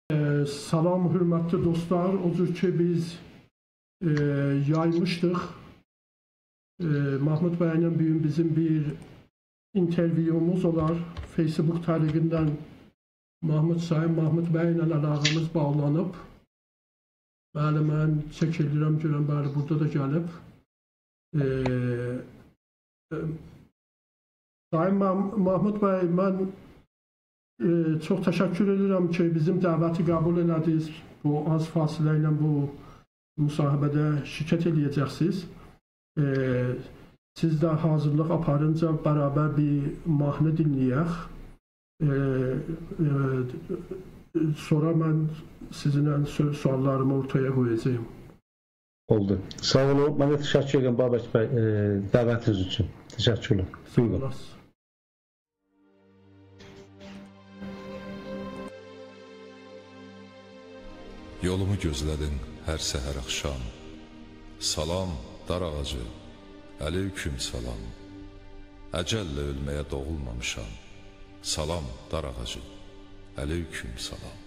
Salam, hörmətli dostlar. O cür ki, biz yaymışdıq. Mahmud bəylə bugün bizim bir intervyumuz olar. Facebook tarixindən Mahmud bəylə əlaqəmiz bağlanıb. Bəli, mən çək edirəm, görəm, bəli, burada da gəlib. Sayın Mahmud bəy, mən çox təşəkkür edirəm ki, bizim dəvəti qəbul elədiniz. Bu az fasilə ilə bu müsahibədə şirkət eləyəcəksiniz. Siz də hazırlıq aparınca bərabər bir mahnı dinləyək. Sonra mən sizinlə suallarımı ortaya qoyacağım. Oldu. Sağ olun. Mən də təşəkkür edirəm Babək bəy dəvətiniz üçün. Təşəkkürlər. Sağ olasınız. Yolumu gözlədin hər səhər axşam. Salam, dar ağacı, əleyküm salam. Əcəllə ölməyə doğulmamışam. Salam, dar ağacı, əleyküm salam.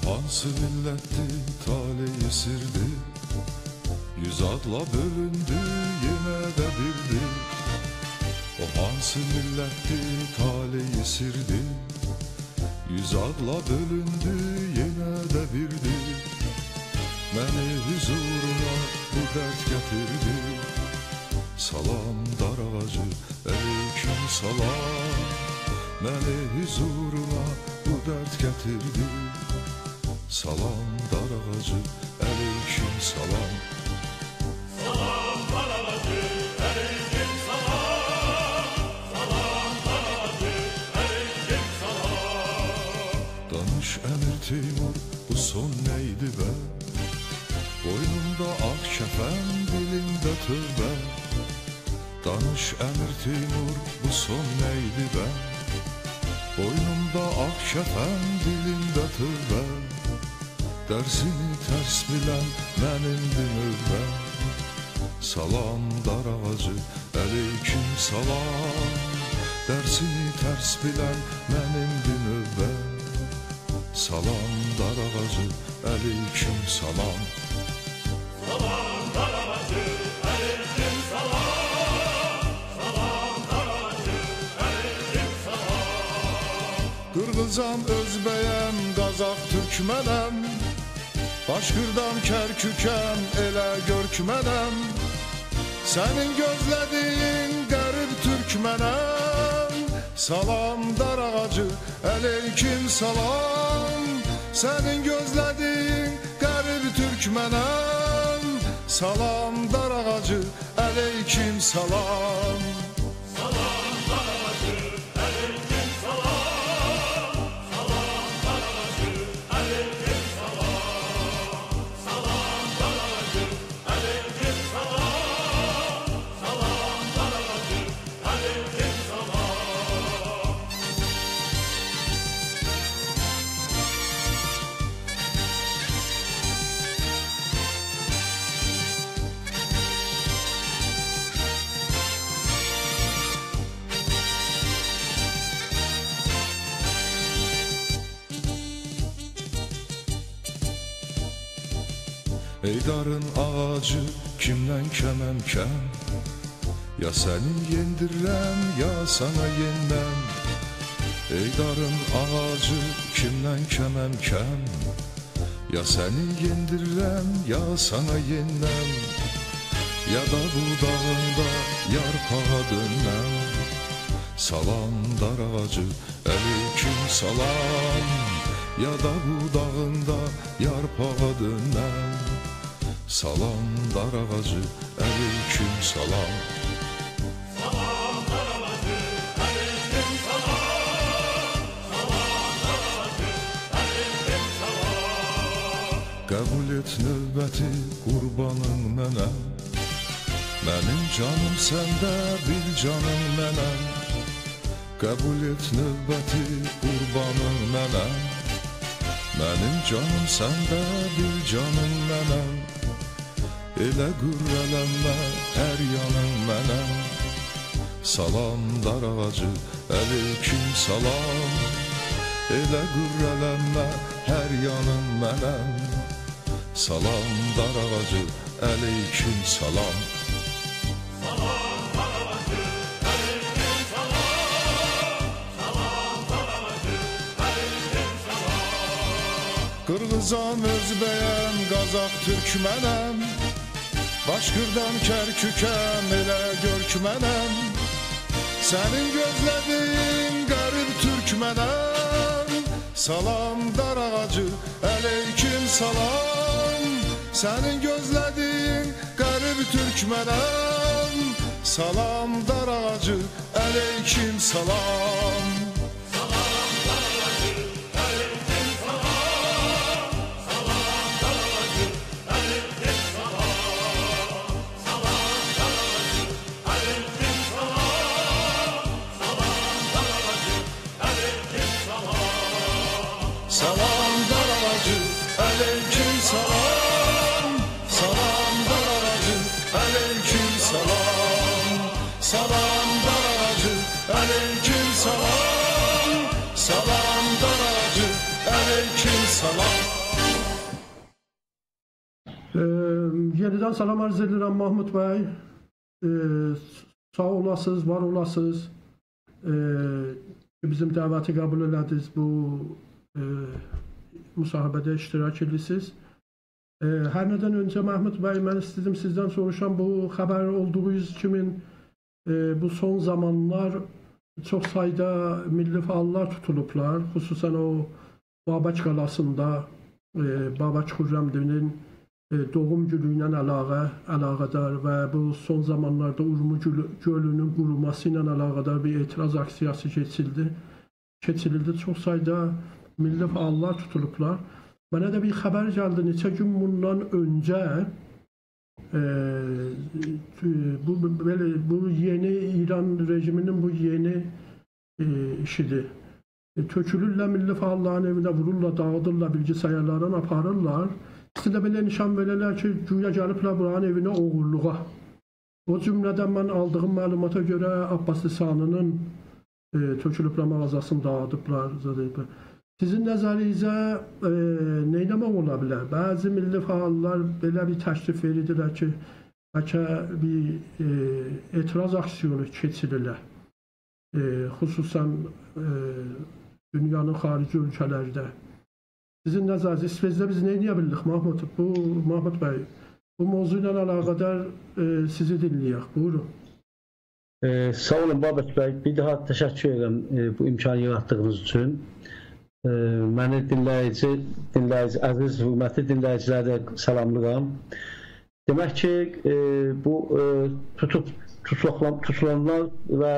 Hansı millətdir, taleyi sirdir, yüz adla bölündü, yenə də birdir. O hansı millətdir, taleyi sirdir, yüz adla bölündü, yenə də birdir. Məni huzuruna bu dərd gətirdi, salam dar ağacı, əleyküm salam. Məni huzuruna bu dərd gətirdi, salam dar ağacı, əleyküm salam. Salam dar ağacı, əleyküm salam. Salam dar ağacı, əleyküm salam. Danış Əmir Teymur, bu son neydi be? Boynumda ağ kəfən, dilimdə tövbə. Danış Əmir Teymur, bu son neydi be? Boynumda ağ kəfən, dilimdə tövbə. Dərsini tərs bilən mənimdir növbə. Salam dar ağacı, əleyküm salam. Dərsini tərs bilən mənimdir növbə. Salam dar ağacı, əleyküm salam. Salam dar ağacı, əleyküm salam. Salam dar ağacı, əleyküm salam. Qırğızam, özbəyəm, Qazaq, türkmənəm. Başqırdan Kərkükəm, elə görkmənəm. Sənin gözlədiyin qərib türkmənəm. Salam dar ağacı, əleyküm salam. Sənin gözlədiyin qərib türkmənəm. Salam dar ağacı, əleyküm salam. Salam dar ağacı, əleyküm salam. Salam dar ağacı, əleyküm salam. Salam dar ağacı, əleyküm salam. Salam dar ağacı, əleyküm salam. Eydarın ağacı kimdən kəməm-kəm? Ya səni yendirirəm, ya sana yenməm. Eydarın ağacı kimdən kəməm-kəm? Ya səni yendirirəm, ya sana yenməm. Ya da budağında yarpağa dönməm. Salam dar ağacı, əleyküm salam. Ya da budağında yarpağa dönməm. Salam dar ağacı, əleyküm salam. Salam dar ağacı, əleyküm salam. Salam dar ağacı, əleyküm salam. Qəbul et növbəti qurbanın mənəm. Mənim canım səndə, bir canım mənəm. Qəbul et növbəti qurbanım mənəm. Mənim canım səndə, bir canım mənəm. Elə qürrələnmə, hər yanım mənəm. Salam dar ağacı, əleyküm salam. Elə qürrələnmə, hər yanım mənəm. Salam dar ağacı, əleyküm salam. Salam dar ağacı, əleyküm salam. Salam dar ağacı, əleyküm salam. Qırğızan, Özbəyəm, Qazaq, Türkmənəm. Başqırdan Kərkükəm, elə görkmənəm. Sənin gözlədiyin qərib Türkmənəm. Salam dar ağacı, əleyküm salam. Sənin gözlədiyin qərib Türkmənəm. Salam dar ağacı, əleyküm salam. Salam dar ağacı, əleyküm salam. Salam dar ağacı, əleyküm salam. Salam dar ağacı, əleyküm salam. Salam dar ağacı, əleyküm salam. Salam dar ağacı, əleyküm salam. Salam dar ağacı, əleyküm salam. Salam dar ağacı, əleyküm salam. Salam dar ağacı, əleyküm salam. Yeniden salam arz edirəm Mahmud bəy. Sağ olasınız, var olasınız. Bizim dəvəti qəbul elədiniz, bu müsahibədə iştirak edirsiniz. Hər nədən öncə Mahmud bəy, mən istedim sizdən soruşam, bu xəbər olduğunuz kimi bu son zamanlar çox sayda milli fəallar tutulublar. Xüsusən o Babaç qalasında Babaç Xürrəmdinin doğum günü ilə əlaqədar və bu son zamanlarda Urmu gölünün quruması ilə əlaqədar bir etiraz aksiyası keçirildi. Çox sayda milli fəallar tutulublar. Mənə də bir xəbər gəldi, neçə gün bundan öncə bu yeni İran rejiminin bu yeni işidir. Tökülürlər milli fəalların evinə, vururlar, dağıdırlar, bilgisayarlarını aparırlar. İstilə belə nişan verirlər ki, güya gəliblər buranın evinə oğurluğa. O cümlədən mən aldığım məlumata görə Abbas Lisanının tökülüblər mağazasını dağıdıblar. Sizin nəzərinizə nə etmək ola bilər? Bəzi milli fəallar belə bir təklif verirlər ki, bəlkə bir etiraz aksiyonu keçirirlər. Xüsusən dünyanın xarici ölkələrdə. Sizin nəzərinizdə, İsveçdə biz nə edə bildik Mahmud bəy? Bu mövzu ilə əlaqədar sizi dinləyək. Buyurun. Sağ olun Babək bəy. Bir daha təşəkkür edirəm bu imkanı yaratdığınız üçün. Məni dinləyici, əziz, hörmətli dinləyicilərə də salamlayıram. Demək ki, bu tutulanlar və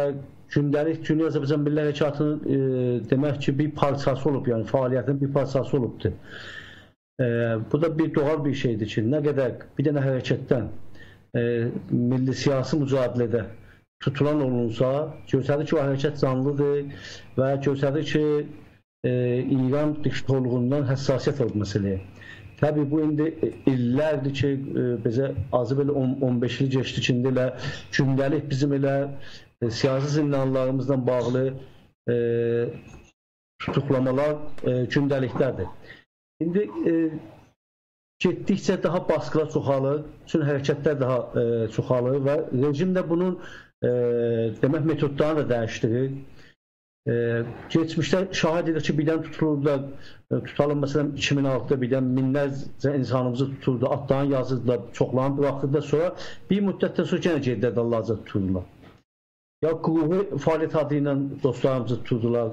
gündəlik Cümhuriyyət Azərbaycan Milli Hərəkatının demək ki, bir parçası olub, yəni fəaliyyətinin bir parçası olubdur. Bu da bir doğal bir şeydir ki, nə qədər bir dənə hərəkətdən milli siyasi mücadilədə tutulan olunsa, göstərir ki, o hərəkət canlıdır və göstərir ki, İran diktatorluğundan həssasiyyət oldu məsələyə. Təbii bu indi illərdir ki, bizə azı belə 15 il geçdi ki, indi elə gündəlik bizim elə siyasi zindanlarımızla bağlı tutuklamalar gündəliklərdir. İndi getdikcə daha baskılar çoxalır, üçün hərəkətlər daha çoxalır və rejim də bunun demək metodlarını da dəyişdirir. Geçmişdə şahid edir ki, birdən tutulurlar, tutalım məsələn 2006-da birdən minlərcə insanımızı tutuldu, adlarını yazırdılar, çoxlarını buraxırdılar, sonra bir müddətdən sonra yenə gedilər dallarca tutuldular. Ya qruhu fəaliyyət adı ilə dostlarımızı tutuldular,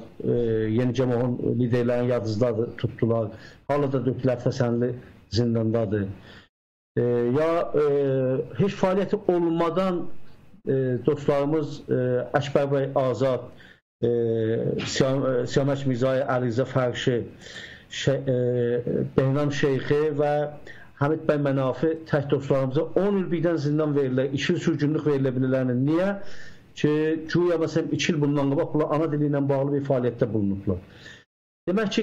Yeni Cəmoğun liderlərin yadızları tutdular, hala da Döklər Fəsənli zindandadır. Ya heç fəaliyyəti olmadan dostlarımız Əkbər bəy Azad, Siyamək Mirzəyə, Ərizə Fərşi, Behnam Şeyxi və Həmid bəy Mənafi tək dostlarımıza 10 il birdən zindan verirlər, 2 il sürgünlük verilə bilirlər. Niyə? Ki, güya məsələn 2 il bundan qabaq bunlar ana dili ilə bağlı bir fəaliyyətdə bulunublar. Demək ki,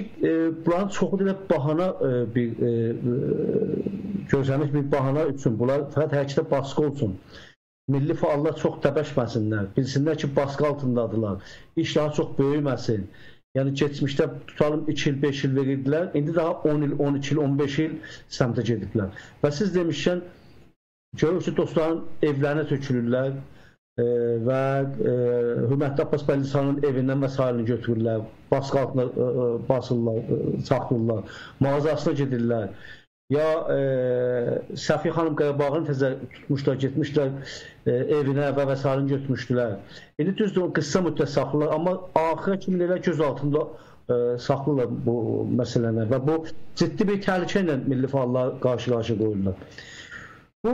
bunların çoxu da bahana gözləmiş bir bahana üçün, bunlar fəqət hərəkətə baskı olsun. Milli fəallar çox təbəşməsinlər, bilsinlər ki, baskı altındadılar, iş daha çox böyüməsin. Yəni, geçmişdə tutalım 2 il, 5 il verirdilər, indi daha 10 il, 12 il, 15 il səmtə gediblər. Və siz demişkən, görür ki, dostların evlərinə tökülürlər və Hürmətli Abbas Bəllisanın evindən vəsailini götürürlər, baskı altına basırlar, saxlayırlar, mağazasına gedirlər. Ya Səfiyə xanım Qarabağını təzə tutmuşlar, getmişlər evinə və vəsailini götürmüşdülər. İndi düzdür, qısa müddət saxlayırlar, amma axıra kimi elə göz altında saxlayırlar bu məsələni və bu ciddi bir təhlükə ilə milli fəallar qarşı-qarşı qoyurlar. Bu,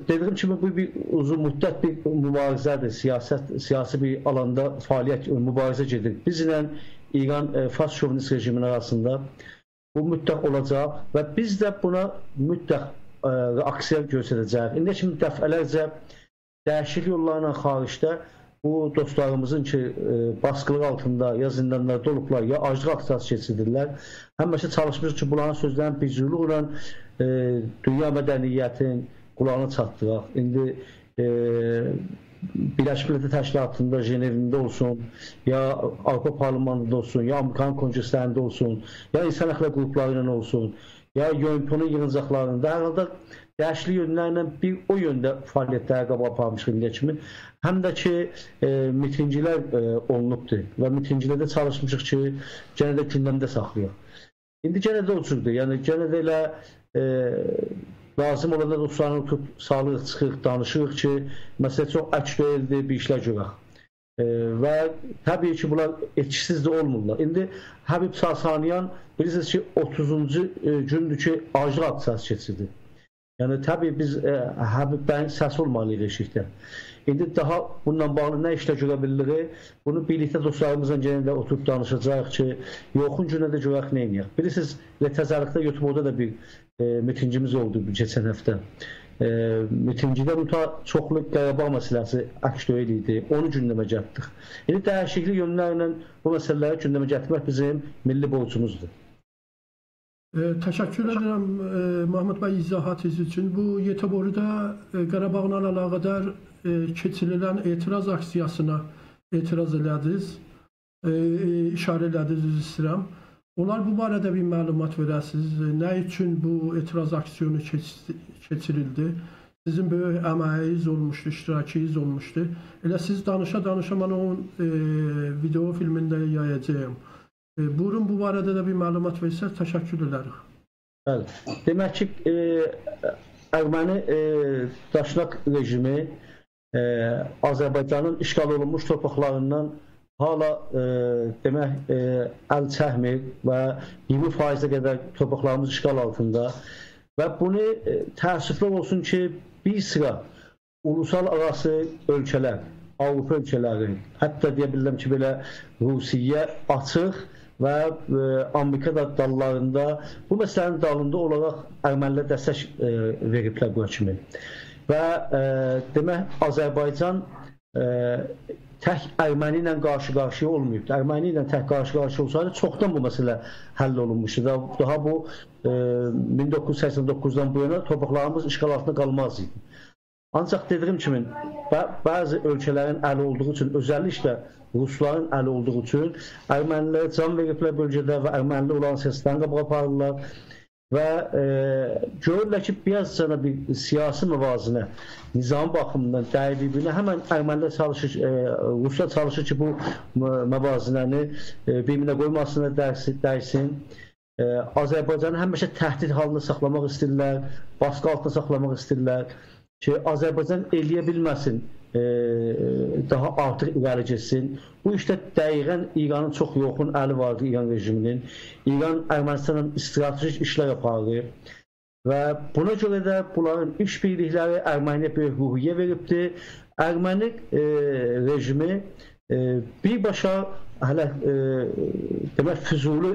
dediyim kimi, bu bir uzun müddət bir mübarizədir, siyasi bir alanda fəaliyyət, mübarizə gedir. Biz ilə İran fas şovinist rejimin arasında bu müddət olacaq və biz də buna müddət reaksiya göstərəcəyik. İndi kimi dəfələrcə dəyişiklik yollarla xaricdə bu dostlarımızın ki, baskılıq altında ya zindanlarda olublar, ya aclıq aksiyası keçirdirlər. Həmişə çalışmışıq ki, bunların sözlərin birciliyi ilə dünya mədəniyyətin qulağına çatdıraq. İndi Birləşmiş Millətlər Təşkilatında, Jenevində olsun, ya Avropa Parlamentində olsun, ya Amerikan Konqreslərində olsun, ya insan hüquqları qrupları ilə olsun, ya UNPO-nun yığıncaqlarında, hər halda dəyişiklik yönlərlə bir o yöndə fəaliyyətlərə qabaq aparmışıq indiyə kimi. Həm də ki, mitinglər olunubdur və mitinglərdə çalışmışıq ki, gənə də gündəmdə saxlayaq. İndi gənə də o cürdür, yəni gənə də elə lazım olanda dostlarını tutub sağlıq çıxıq, danışırıq ki, məsələ çox əks deyildir, bir işlər görək. Və təbii ki, bunlar etkisiz də olmurlar. İndi Həbib Sasaniyan bilirsiniz ki, 30-cu gündür ki, aclıq aksiyası keçirdi. Yəni, təbii biz Həbib bəyin səsi olmalıyıq eşikdə. İndi daha bununla bağlı nə işlə görə bilirik? Bunu birlikdə dostlarımızla gəlində oturub danışacaq ki, yoxun günə də görək nə edəyək. Bilirsiniz, təzərrüqdə YouTube'da da bir mitingimiz oldu keçən həftə. Mitingidə çoxlu Qarabağ məsələsi əks deyil idi. Onu gündəmə gətirdik. İndi dəyişiklik yönlərlə bu məsələləri gündəmə gətirmək bizim milli borcumuzdur. Təşəkkür edirəm Mahmud bəy izahatınız üçün. Bu YTV-də Qarabağla əlaqədar keçirilən etiraz aksiyasına etiraz elədiniz, işarə elədiniz istəyirəm. Onlar bu barədə bir məlumat verəsiniz. Nə üçün bu etiraz aksiyonu keçirildi? Sizin böyük əməyiniz olmuşdu, iştirakiniz olmuşdu. Elə siz danışa-danışa mən onun video filmində yayacağım. Buyurun, bu barədə də bir məlumat versəz, təşəkkür edərik. Bəli. Demək ki, Erməni Daşnak rejimi Azərbaycanın işğal olunmuş torpaqlarından hala demək əl çəkmir və 20%-ə qədər torpaqlarımız işğal altında və bunu təəssüflər olsun ki, bir sıra ulusal arası ölkələr, Avropa ölkələri, hətta deyə bilirəm ki, belə Rusiya açıq və Amerika dallarında bu məsələnin dalında olaraq ermənilər dəstək veriblər buna kimi. Və demək, Azərbaycan tək Erməni ilə qarşı-qarşıya olmayıb. Erməni ilə tək qarşı-qarşıya olsaydı, çoxdan bu məsələ həll olunmuşdu. Daha bu 1989-dan bu yana torpaqlarımız işğal altında qalmaz idi. Ancaq dediyim kimi, bəzi ölkələrin əli olduğu üçün, özəlliklə Rusların əli olduğu üçün ermənilər can veriblər bölgədə və ermənili olan səslərini qabağa aparırlar və görürlər ki, biraz cana bir siyasi müvazinə, nizam baxımından dəyilibinə həmən ermənilər çalışır, Ruslar çalışır ki, bu müvazinəni bir-birinə qoymasına dəysin. Azərbaycanı həmişə təhdid halında saxlamaq istəyirlər, baskı altında saxlamaq istəyirlər ki, Azərbaycan eləyə bilməsin, daha artıq irəli geçsin. Bu işdə dəqiqən İranın çox yoxun əli vardı, İran rejiminin. İran Ermənistanla stratejik işlər aparır və buna görə də bunların iş birlikləri Erməniyə böyük ruhiyyə veribdir. Erməni rejimi birbaşa hələ demək Füzuli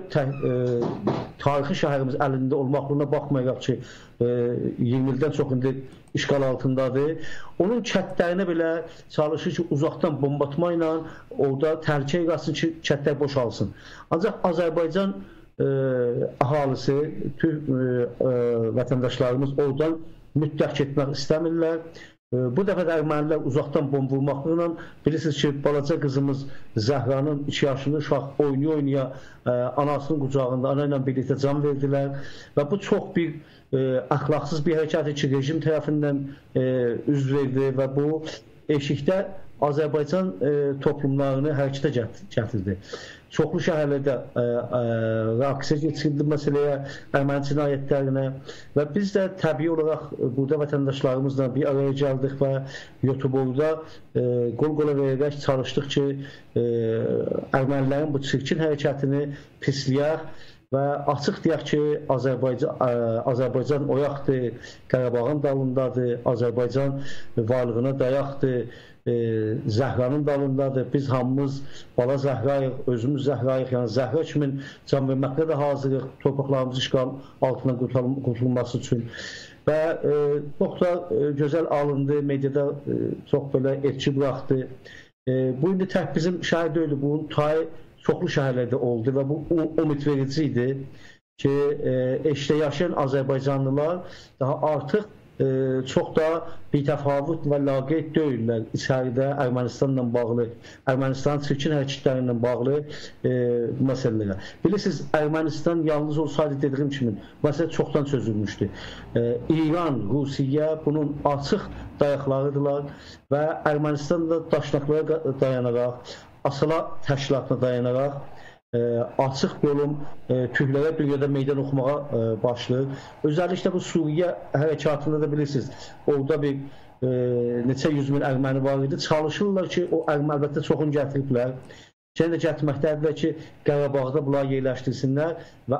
tarixi şəhərimiz əlində olmaqlığına baxmayaraq ki 20 ildən çox indi işğal altındadır. Onun kəndlərinə belə çalışır ki uzaqdan bombatma ilə orada təhlükə yatsın ki kəndlər boşalsın. Ancaq Azərbaycan əhalisi, Türk vətəndaşlarımız oradan mütləq getmək istəmirlər. Bu dəfə də ermənilər uzaqdan bomba vurmaqla bilirsiniz ki, balaca qızımız Zəhranın 2 yaşında uşaq oynaya anasının qucağında ana ilə birlikdə can verdilər və bu çox bir əxlaqsız bir hərəkət ki, rejim tərəfindən üz verdi və bu eşikdə Azərbaycan toplumlarını hərəkətə gətirdi. Çoxlu şəhərlərdə reaksiya keçirildi məsələyə, erməni cinayətlərinə və biz də təbii olaraq burada vətəndaşlarımızla bir araya gəldik və YouTube'da qol-qola verərək çalışdıq ki, ermənilərin bu çirkin hərəkətini pisləyək və açıq deyək ki, Azərbaycan oyaqdır, Qarabağın dalındadır, Azərbaycan varlığına dayaqdır, Zəhranın dalındadır. Biz hamımız bala Zəhrayıq, özümüz Zəhrayıq, yəni Zəhra kimin can verməklə də hazırıq, torpaqlarımızı işğal altından qurtulması üçün. Və çox da gözəl alındı, mediada çox belə etki buraxdı. Bu indi tək bizim şəhər deyildi, bunun tayı çoxlu şəhərlərdə oldu və bu ümid verici idi ki, eşdə yaşayan Azərbaycanlılar daha artıq çox da bitəfavut və laqeyd deyirlər içəridə Ermənistanla bağlı, Ermənistanın çirkin hərəkətləri ilə bağlı məsələlərə. Bilirsiniz, Ermənistan yalnız olsaydı dediyim kimi, məsələ çoxdan çözülmüşdü. İran, Rusiya bunun açıq dayaqlarıdırlar və Ermənistan da daşnaqlara dayanaraq, Asala təşkilatına dayanaraq açıq yolun Türklərə bir yerdə meydan oxumağa başlayır. Özəlliklə bu Suriyə hərəkatında da bilirsiniz, orada bir neçə 100 min erməni var idi. Çalışırlar ki, o əlbəttə çoxunu gətiriblər. Yenə də gətirməkdədirlər ki, Qarabağda bunları yerləşdirsinlər və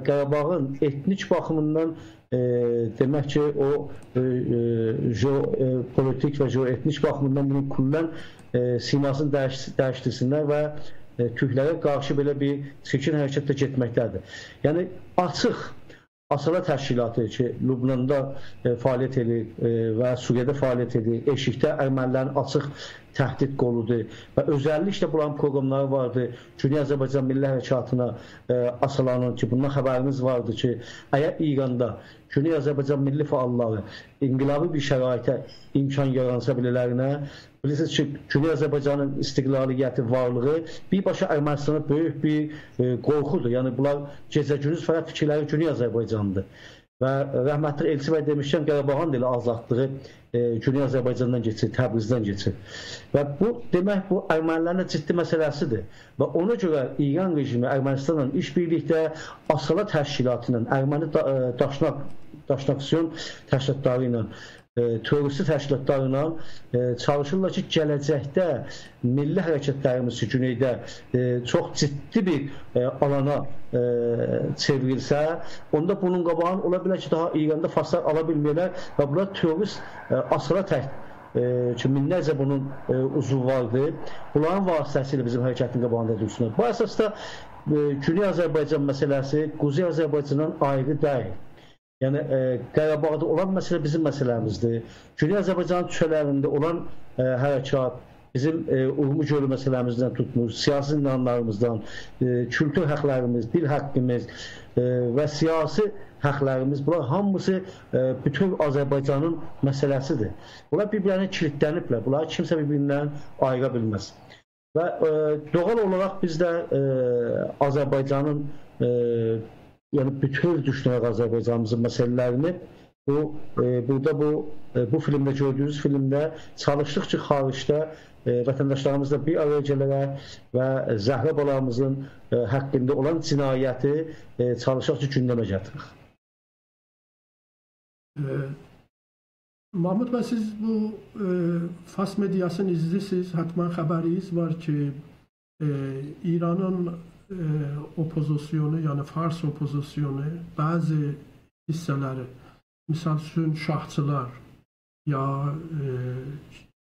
Qarabağın etnik baxımından demək ki, o politik və etnik baxımından bunun kullən simasını dəyişdirsinlər və Türklərə qarşı belə bir çirkin hərəkətlə getməkdədir. Yəni, açıq Asala təşkilatı ki, Lübnanda fəaliyyət edir və Suriyada fəaliyyət edir, eşikdə ermənilərin açıq təhdid qoludur və özəlliklə bunların proqramları vardı. Cüni Azərbaycan Milli Hərəkatına Asalanın ki, bundan xəbərimiz vardı ki, əgər İranda Cüni Azərbaycan milli fəalları inqilabi bir şəraitə imkan yaransa bilələrinə, bilirsiniz ki, Cüni Azərbaycanın istiqlaliyyəti, varlığı birbaşa Ermənistana böyük bir qorxudur. Yəni, bunlar gecə-gündüz fərq fikirləri Cüni Azərbaycandır. Və rəhmətli Elçi bəy demişkən, Qarabağın da azadlığı Cüni Azərbaycandan geçir, Təbrizdən geçir. Və bu, demək, bu ermənilərin ciddi məsələsidir. Və ona görə İran rejimi Ermənistanla işbirlikdə Asala təşkilatı ilə, erməni daşnaqsiyon təşkilatları ilə, terrorist təşkilatları ilə çalışırlar ki, gələcəkdə milli hərəkətlərimiz güneydə çox ciddi bir alana çevrilsə, onda bunun qabağını ola bilər ki, daha İranda faslar ala bilmirlər və bunlar terrorist Asala ki, minlərcə bunun uzvu vardır. Bunların vasitəsilə bizim hərəkətin qabağında dursunlar. Bu əsasda Güney Azərbaycan məsələsi Quzey Azərbaycandan ayrı deyil. Yəni, Qarabağda olan məsələ bizim məsələmizdir. Güney Azərbaycanın küçələrində olan hərəkat bizim Urmu gölü məsələmizdən tutmuş, siyasi inanlarımızdan, kültür həqlərimiz, dil haqqımız və siyasi həqlərimiz, bunlar hamısı bütün Azərbaycanın məsələsidir. Bunlar bir-birinə kilitləniblər, bunlar kimsə bir-birindən ayıra bilməz. Və doğal olaraq biz də Azərbaycanın yəni bütöv düşünərək Azərbaycanımızın məsələlərini burada bu filmdə gördüyünüz filmdə çalışdıq ki, xaricdə vətəndaşlarımızla bir araya gələrək və Zəhra balamızın haqqında olan cinayəti çalışaq ki, gündəmə gətiririk. Mahmud bəy, siz bu Fars mediasını izləyirsiniz, həttəmən xəbəriniz var ki, İranın opozisyonu, yəni Fars opozisyonu bəzi hissələri, misal üçün şahçılar ya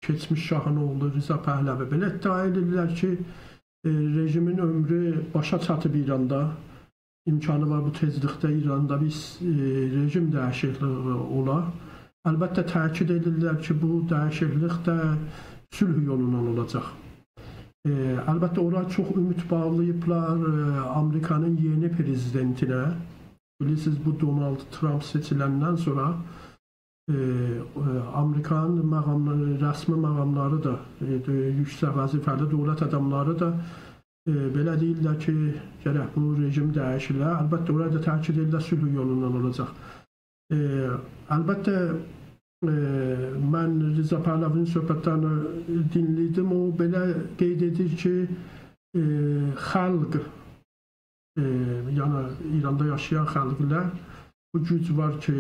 keçmiş şahın oğlu Rıza Pəhləvi belə iddia edirlər ki, rejimin ömrü başa çatıb İranda. İmkanı var bu tezlikdə İranda bir rejim dəyişikliyi ola. Əlbəttə təkid edirlər ki, bu dəyişiklik də sülh yolundan olacaq. Əlbəttə ora çox ümid bağlayıblar Amerikanın yeni prezidentinə. Bilirsiniz, bu Donald Trump seçiləndən sonra Amerikanın rəsmi məqamları da, yüksək vəzifəli dövlət adamları da belə deyirlər ki, gərək bu rejim dəyişilə. Əlbəttə, orada təkid edirlər sülh yolundan olacaq. Əlbəttə, mən Rıza Pəhləvinin söhbətlərini dinlədim. O belə qeyd edir ki, xalq, yəni İranda yaşayan xalqlar bu güc var ki,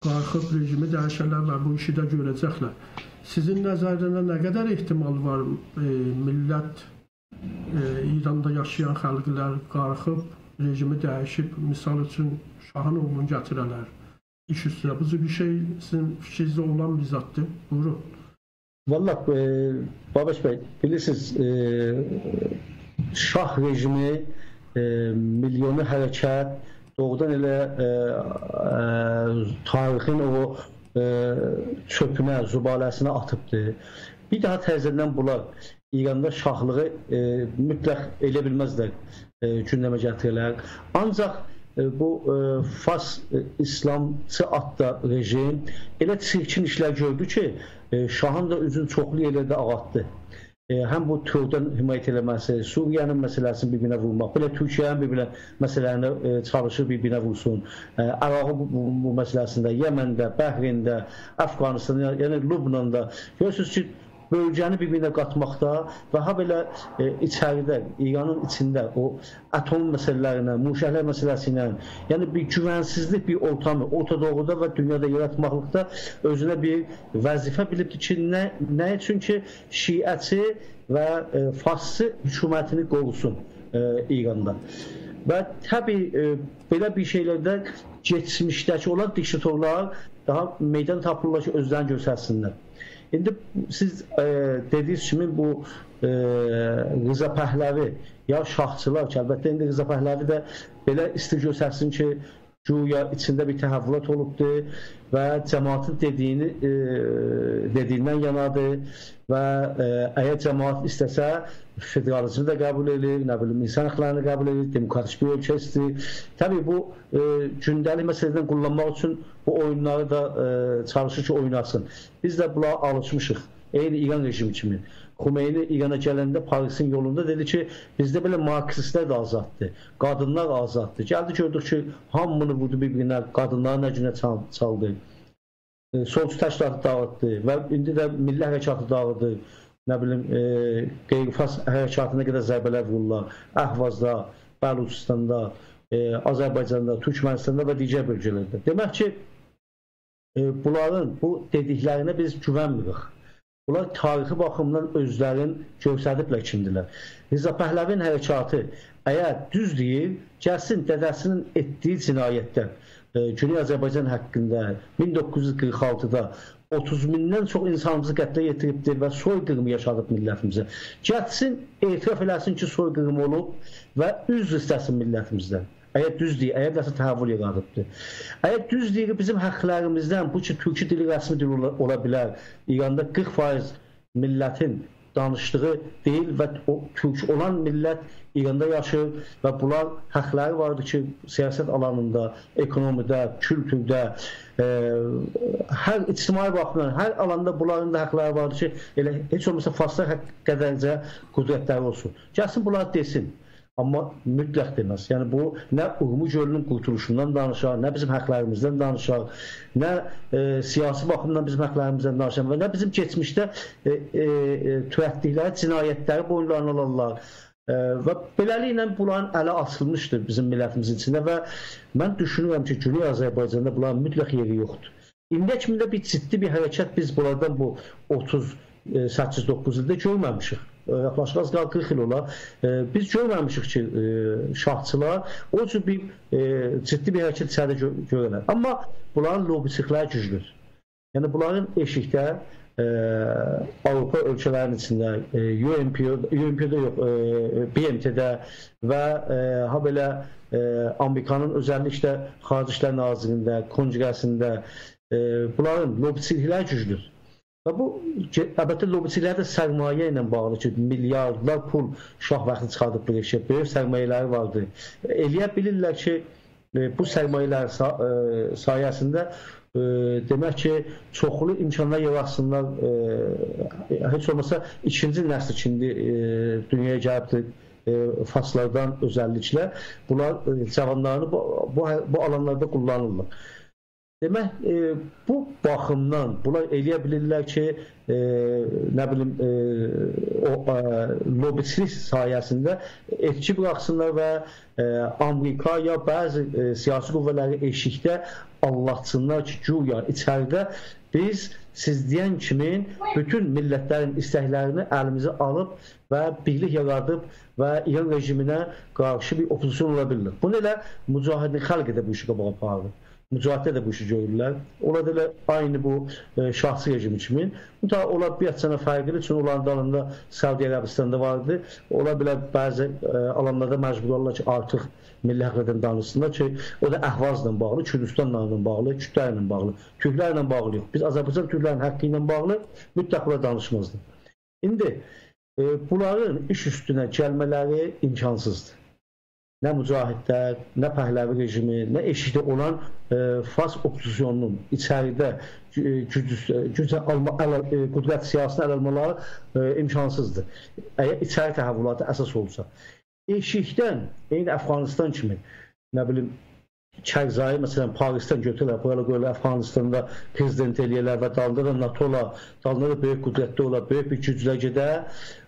qalxıb rejimi dəyişərlər və bu işi də görəcəklər. Sizin nəzərində nə qədər ehtimal var millət, İranda yaşayan xalqlar qalxıb rejimi dəyişib, misal üçün şahın oğlunu gətirələr iş üstünə? Bu bir şey sizin fikrinizdə olan bir zatdır. Buyurun. Vallahi Babaş Bey, bilirsiniz, şah rejimi milyonu hərəkət doğrudan elə tarixin o çöpünə, zubaləsinə atıbdır. Bir daha təzədən bunlar İranda şahlığı mütləq elə bilməzlər, gündəmə gətirirlər. Ancaq bu Fars İslamçı adda rejim elə çirkin işlər gördü ki, şahın da üzün çoxlu yerlərdə ağatdı. Həm bu Türkdən himayət eləməsi, Suriyanın məsələsini bir-birinə vurmaq, belə Türkiyənin bir-birinə məsələlərini çalışır bir-birinə vursun. Əraqın bu məsələsində, Yəməndə, Bəhrində, Əfqanistanda, yəni Lübnanda görürsünüz ki, bölgəni bir-birinə qatmaqda və ha belə içəridə, İranın içində o atom məsələlərinə, muşəhlər məsələsi ilə, yəni bir güvənsizlik bir ortamı Orta Doğuda və dünyada yaratmaqlıqda özünə bir vəzifə bilibdir ki, nə üçün ki, şiəçi və farsçı hökumətini qorusun İranda. Və təbii belə bir şeylərdə geçmişdəki olan diktatorlar daha meydan tapırlar ki, özlərini göstərsinlər. İndi siz dediyiniz kimi bu Rıza Pəhləvi ya şahçılar ki, əlbəttə indi Rıza Pəhləvi də belə istir göstərsin ki, güya içində bir təhəvvülat olubdur və cəmaatın dediyindən yanadır və əgər cəmaat istəsə federalizmi də qəbul edir, nə bilim, insan hüquqlarını qəbul edir, demokratik bir ölkə istəyir. Təbii bu gündəlik məsələdən kullanmaq üçün bu oyunları da çalışır ki, oynasın. Biz də buna alışmışıq. Eyni İran rejimi kimi. Xomeyni İrana gələndə Parisin yolunda dedi ki, bizdə belə marksistlər də azaddır, qadınlar azaddır. Gəldi gördük ki, hamını vurdu bir-birinə, qadınları nə günə çaldı. Solçu təşkilatı dağıtdı və indi də milli hərəkatı dağıdı. Nə bilim, qeyri-fars hərəkatına qədər zərbələr vururlar. Əhvazda, Bəluçistanda, Azərbaycanda, Türkmənistanda və digər bölgələrdə. Demək ki, bunların bu dediklərinə biz güvənmirik. Bunlar tarixi baxımdan özlərin göstərdiklər kimdirlər. Rıza Pəhləvinin hərəkatı əgər düz deyir, gəlsin dədəsinin etdiyi cinayətlər, Güney Azərbaycan haqqında 1946-da 30 mindən çox insanımızı qətlə yetiribdir və soyqırımı yaşadıb millətimizə. Gəlsin, etiraf eləsin ki, soyqırım olub və üzr istəsin millətimizdən. Əgər düz deyir, əgər nəsə təhəvvül yaradıbdır. Əgər düz deyir, bizim haqlarımızdan, bu ki, türkçü dili rəsmi dil ola bilər, İranda 40% millətin danışdığı deyil və o türk olan millət İranda yaşır və bunlar haqları vardır ki, siyasət alanında, ekonomida, kültürdə, hər ictimai baxımdan, hər alanda bunların da haqları vardır ki, elə heç olmasa farslar qədərcə qüdrətləri olsun. Gəlsin, bunlar desin. Amma mütləq deməz. Yəni bu nə Urmu gölünün qurtuluşundan danışar, nə bizim haqlarımızdan danışar, nə siyasi baxımdan bizim haqlarımızdan danışar və nə bizim keçmişdə törətdikləri cinayətləri boyunlarına alırlar. Və beləliklə bunların ələ açılmışdır bizim millətimizin içində və mən düşünürəm ki, Güney Azərbaycanda bunların mütləq yeri yoxdur. İndiyə kimi də bir ciddi bir hərəkət biz bunlardan bu 38-9 ildə görməmişik. Yaxlaşıq az 40 il ola. Biz görməmişik ki, şahçılar o cür bir ciddi bir hərəkət içəridə görürlər. Amma bunların lobiçikləri güclüdür. Yəni bunların eşikdə Avropa ölkələrinin içində, UNP'də yox, BMT-də və ha belə Amerikanın özəlliklə Xarici İşlər Nazirliyində, Konqresində bunların lobiçilikləri güclüdür. Və bu, əlbəttə, lobiçiliklər də sərmayə ilə bağlı ki, milyardlar pul şah vaxtı çıxardıb bir şey, böyük sərmayələri vardır. Eləyə bilirlər ki, bu sərmayələr sayəsində demək ki, çoxlu imkanlar yaratsınlar. Heç olmasa ikinci nəsl şimdi dünyaya gəlibdir faslardan özəlliklə. Bunlar cavanlarını bu alanlarda kullanırlar. Demək, bu baxımdan bunlar eləyə bilirlər ki, nə bilim, lobiçilik sayəsində etki buraxsınlar və Amerika ya bəzi siyasi qüvvələri eşikdə anlatsınlar ki, güya içəridə biz siz deyən kimi bütün millətlərin istəklərini əlimizə alıb və birlik yaradıb və İran rejiminə qarşı bir opozisyon ola bilir. Bunu elə mücahidin xalq edə bu işi qabağa aparır. Mücahiddə də bu işi görürlər. Ola da aynı bu şahsi rejimi kimi. Ola bir sənə fərqli, çünki onların dalında Səudi Ərəbistan'da vardı. Ola bilər bəzi alanlarda məcbur olurlar ki, artıq milli həqiqətən danışsınlar ki, o da Əhvazla bağlı, Kürdistanla bağlı, Kürtlərlə bağlı, Türklərlə bağlı yox. Biz Azərbaycan Türklərin haqqı ilə bağlı mütləq bunlar danışmazdır. İndi bunların iş üstünə gəlmələri imkansızdır. Nə mücahidlər, nə Pəhləvi rejimi, nə eşikdə olan fas opozisiyonunun içəridə qüdrət siyasını əl almaları imkansızdır. Əgər içəri təhəvvülatı əsas olsa. Eşikdən, eyni Əfqanistan kimi, nə bilim, Kərzayı, məsələn, Parisdən götürürlər, burada qoyurlar Əfqanistanda prezident eləyirlər və dalında da NATO-la, dalında da böyük qüdrətli olar, böyük bir güclə gedə,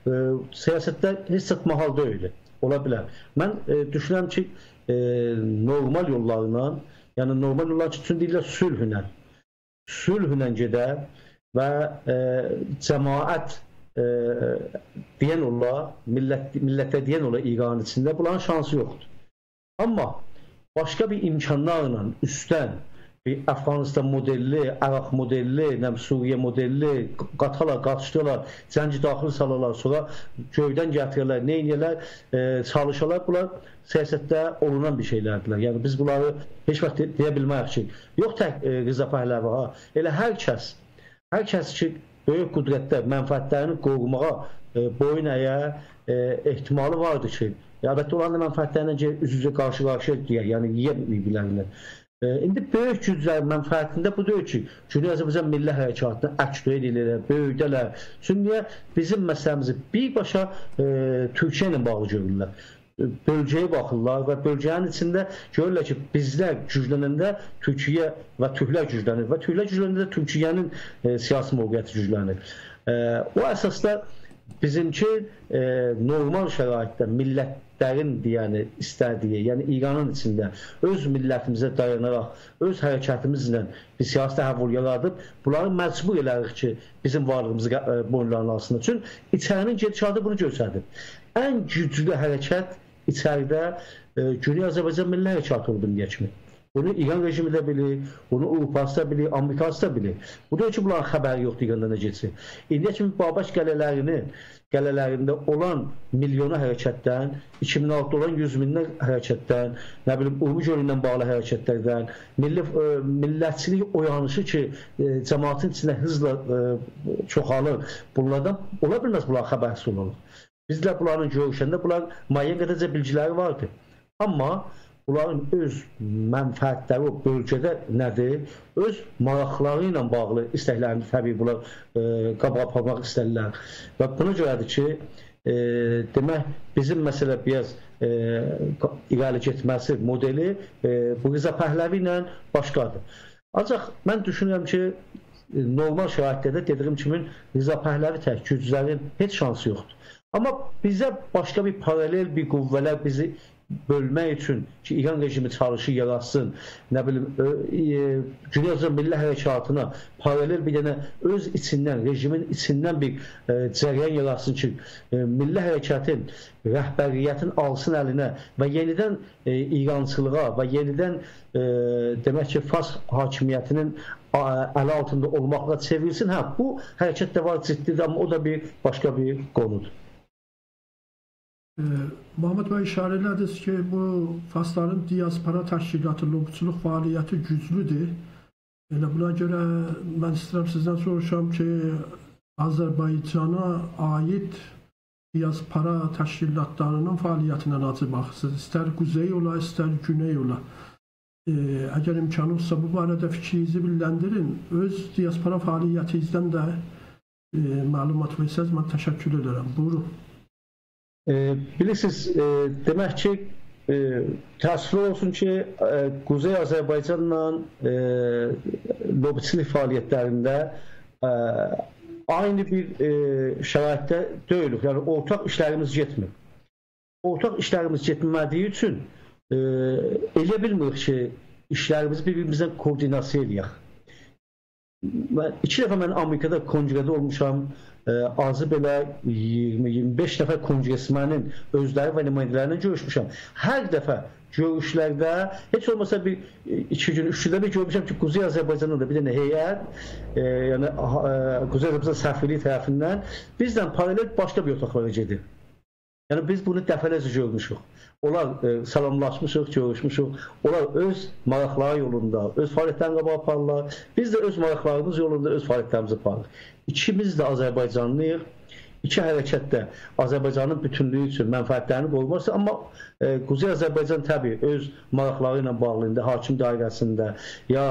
siyasətdə heç satma hal deyil. Ola bilər. Mən düşünürəm ki, normal yollarla, yəni normal yollar üçün deyirlər sülhünə gedə və cəmaət deyən ola, millətə deyən ola İran içində bunların şansı yoxdur. Amma başqa bir imkanlarla üstdən bir Əfqanistan modelli, Əraq modelli, Suriyə modelli, qatarlar, qaçışdırlar, zənci daxil salarlar, sonra göydən gətirirlər, neynirlər, çalışarlar. Bunlar siyasətdə olunan bir şeylərdirlər. Yəni biz bunları heç vaxt deyə bilməyək ki, yox tək Rıza Pəhləvi, elə hər kəs ki, böyük qüdrətdə mənfəətlərini qorumağa boyun əyə ehtimalı vardır ki, əlbəttə olan da mənfəətlərinə üz-üzə qarşı-qarşıya deyək, yəni yiyə bilərlər. İndi böyük güclərin mənfəətində bu deyil ki, Cümhuriyyət Azərbaycan milli hərəkatını əksdöyə edirlər, böyüdələr. Çünki bizim məsələmizi birbaşa Türkiyə ilə bağlı görürlər. Bölgəyə baxırlar və bölgənin içində görürlər ki, bizlər güclənəndə Türkiyə və Türklər güclənir və Türklər güclənəndə Türkiyənin siyasi mövqeyyəti güclənir. O əsasda bizimki normal şəraitdə millətlərin deyəni istədiyi, yəni İranın içində öz millətimizə dayanaraq, öz hərəkətimizlə bir siyasi təhəvvül yaradıb, bunları məcbur elərik ki, bizim varlığımızı boyunlarının altında. Çünki içərinin gedişatı bunu göstərir. Ən güclü hərəkət içəridə Cümhuriyyət Azərbaycan milli hərəkatı olduğunu deyək kimi. Bunu İran rejimi də bilir, bunu Avropası da bilir, Amerikası da bilir. Bu da ki, bunların xəbəri yoxdur İranda nə geçir. İndiyə kimi Babaş qələlərində olan milyona hərəkətdən, 2006-da olan 100 mindən hərəkətdən, nə bilim, Urmu gölündən bağlı hərəkətlərdən, millətçilik oyanışı ki, cəmaatın içində hızla çoxalır, bunlardan ola bilməz bunlar xəbərsiz olalım. Bizlər bunların görüşəndə bunlar müəyyən qədərcə bilgiləri vardır. Amma bunların öz mənfəətləri o bölgədə nədir? Öz maraqları ilə bağlı istəklərini təbii bunlar qabağa aparmaq istərlər. Və buna görədir ki, demək, bizim məsələ biraz irəli getməsi modeli bu Rıza Pəhləvi ilə başqadır. Ancaq mən düşünürəm ki, normal şəraitlərdə dediyim kimi Rıza Pəhləvi tək güclərin heç şansı yoxdur. Amma bizə başqa bir paralel bir qüvvələr bizi bölmək üçün ki, İran rejimi çalışı yaratsın, nə bilim, Cümhuriyyət Azərbaycan milli hərəkatına paralel bir dənə öz içindən, rejimin içindən bir cərəyan yaratsın ki, milli hərəkətin, rəhbəriyyətin alsın əlinə və yenidən İrançılığa və yenidən demək ki, Fars hakimiyyətinin əli altında olmaqla çevrilsin. Hə, bu hərəkət də var, ciddidir, amma o da başqa bir konudur. Mahmud bəy işarə elədiniz ki, bu Farsların diaspora təşkilatı, lobçuluq fəaliyyəti güclüdür. Elə buna görə mən istəyirəm sizdən soruşam ki, Azərbaycana aid diaspora təşkilatlarının fəaliyyətinə necə baxırsınız? İstər quzey ola, istər güney ola. Əgər imkanı olsa bu barədə fikrinizi biləndirin. Öz diaspora fəaliyyətinizdən də məlumat versəz, mən təşəkkür edirəm. Buyurun. Bilirsiniz, demək ki, təəssüf olsun ki, Quzey Azərbaycanla lobiçilik fəaliyyətlərində aynı bir şəraitdə deyilik. Yəni, ortaq işlərimiz getmir. Ortaq işlərimiz getmədiyi üçün elə bilmirik ki, işlərimizi bir-birimizdən koordinasiya edəyək. 2 dəfə mən Amerikada kongrədə olmuşam. Azı belə 20-25 nəfər kongresmenin özləri və nümayəndələrindən görüşmüşəm. Hər dəfə görüşlərdə, heç olmasa 2 gün, 3 gündə bir görmüşəm ki, Quzey Azərbaycanın da bir dənə heyət, yəni Quzey Azərbaycan səfirliyi tərəfindən bizdən paralel başqa bir otaqlara gedir. Yəni biz bunu dəfələrcə görmüşük. Onlar salamlaşmışıq, görüşmüşük. Onlar öz maraqları yolunda, öz fəaliyyətlərini qabağa aparırlar. Biz də öz maraqlarımız yolunda öz fəaliyyətlərimizi aparırıq. İkimiz də Azərbaycanlıyıq. İki hərəkətdə Azərbaycanın bütünlüyü üçün mənfəətlərini qoruması, amma Quzey Azərbaycan təbii öz maraqları ilə bağlı indi hakim dairəsində ya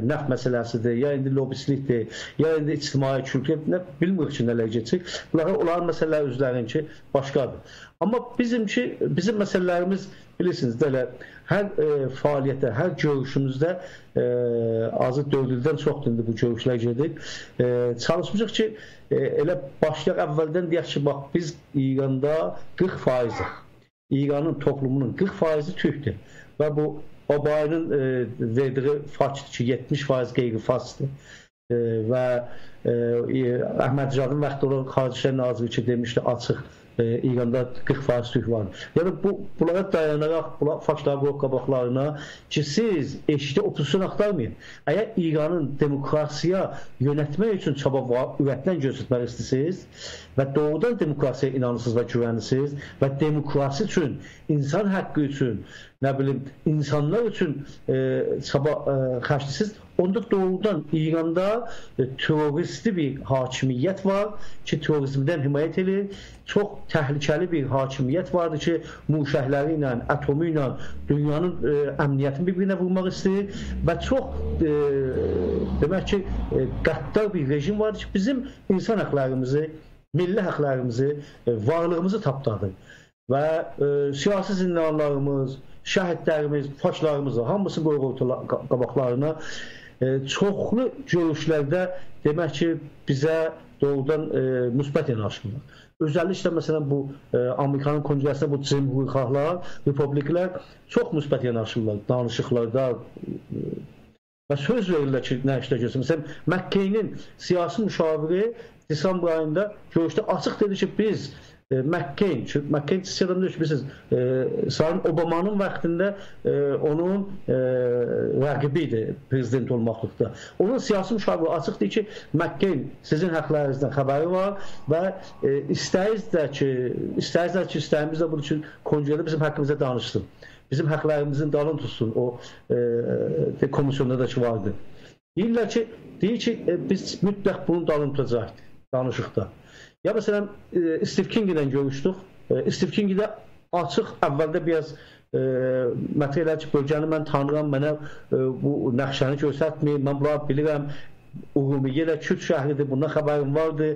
nəft məsələsidir, ya indi lobiçilikdir, ya indi ictimai kültür, bilmirik ki, nələr geçir. Onların məsələləri özlərinki başqadır. Amma bizim məsələlərimiz bilirsiniz, hər fəaliyyətdə, hər görüşümüzdə azı 4 ildən çoxdur indi bu görüşlər gedir. Çalışmışıq ki, elə başlayaq əvvəldən deyək ki, bax, biz İranda 40%-ıq. İranın toplumunun 40%-i türkdür. Və bu Obayının verdiyi faktdır ki, 70% qeyri-farsdır. Və Əhmədcanın vaxtı olan Xarici İşlər Naziri ki, demişdi, açıq İranda 40% türk var. Yəni bunlara dayanaraq, faktları qoyub qabaqlarına ki, siz eşitə opozisyon axtarmayın. Əgər İranın demokrasiya yönətmək üçün çaba ürəkdən göstərmək istəyirsiniz və doğrudan demokrasiya inanırsınız və güvənirsiniz və demokrasi üçün, insan haqqı üçün, nə bilim, insanlar üçün çaba xərclisiz, onda doğrudan İranda terroristi bir hakimiyyət var ki, terrorizmdən himayət edir. Çox təhlükəli bir hakimiyyət vardır ki, muşəhləri ilə, atomu ilə dünyanın əmniyyətini bir-birinə vurmaq istəyir və çox demək ki, qəddar bir rejim vardır ki, bizim insan haqlarımızı, milli haqlarımızı, varlığımızı tapdadır və siyasi zindanlarımız, şəhidlərimiz, faşlarımız hamısı qoyur qabaqlarına. Çoxlu görüşlərdə demək ki, bizə doğrudan müsbət yanaşırlar. Özəlliklə, məsələn, bu Amerikanın kongrəsində bu cümhurxahlar, republiklər çox müsbət yanaşırlar, danışıqlarda və söz verirlər ki, nə işlə görsün. Məsələn, McCain-in siyasi müşaviri Desember ayında görüşdə açıq dedi ki, biz McCain sistemdə bilirsiniz, Sayın Obamanın vaxtında onun rəqibi idi prezident olmaqlıqda. Onun siyasi müşaviri açıqdır ki, McCain sizin haqlarınızdan xəbəri var və istəyizlər ki, istəyimiz də bunun üçün kongrədə bizim haqqımıza danışsın. Bizim haqlarımızın dalını tutsun, o komisyonda da ki vardı. Deyir ki, biz mütləq bunun dalını tutacaq danışıqda. Ya məsələn, Steve King ilə görüşdük. Steve King də açıq əvvəldə biraz məsələ ki, bölgəni mən tanıram, mənə bu nəqşəni göstərtməyim, mən bunları bilirəm, Urumiyyə ilə Kürt şəhridir, bundan xəbərim vardı.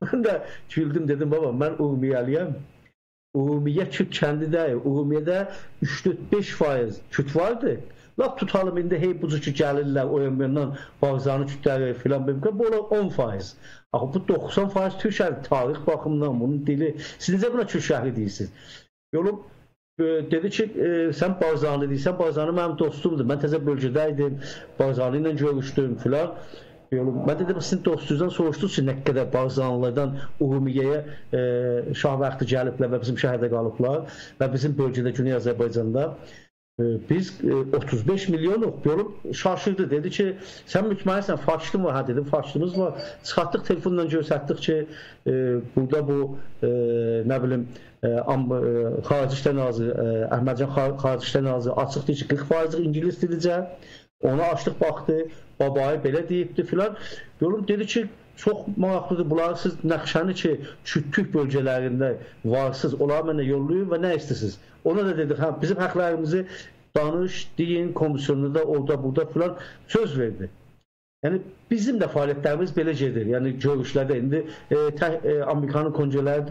Mən də güldüm, dedim, baba, mən Urumiyyəliyəm. Urumiyyə Kürt kəndi deyil, Urumiyyədə 3-5% Kürt vardı. Lap tutalım, indi hey bucu ki, gəlirlər, o yandan Bağzanı Kürtləri filan, bu olar 10%. Bu 90% Türk şəhri, tarix baxımından, bunun dili. Siz necə buna Türk şəhri deyirsiniz? Yolum dedi ki, sən Bağzanı deyirsən, Bağzanı mənim dostumdur. Mən təzə bölgədəydim, Bağzanı ilə görüşdüm filan. Mən dedim, sizin dostunuzdan soruşdunuz ki, nə qədər Bağzanlılardan Urumiyyəyə şah vaxtı gəliblər və bizim şəhərdə qalıblar və bizim bölgədə, Güney Azərbaycanda. biz 35 milyonuq. Görüb şaşırdı. Dedi ki, sən mütmainsən, faşistin var. Ha dedim, faşistimiz var. Çıxartdıq telefonla göstərdik ki, burada bu nə bilim Xarici İşlər Naziri, Əhmədcan Xarici İşlər Naziri açıq deyir ki, 40% ingilis dilicə. Onu açdıq, baxdı, babayı belə deyibdi filan. Görüm, dedi ki, çox maraqlıdır. Bunları siz Nəxşəni ki, Türk bölgələrində varsınız, onları mənə yollayın və nə istəyirsiniz? Ona da dedik, bizim haqlarımızı danış, deyin, komisyonunda, orada, burada filan söz verdi. Yəni, bizim də fəaliyyətlərimiz belə gedir. Yəni, görüşlərdə indi Amerikanın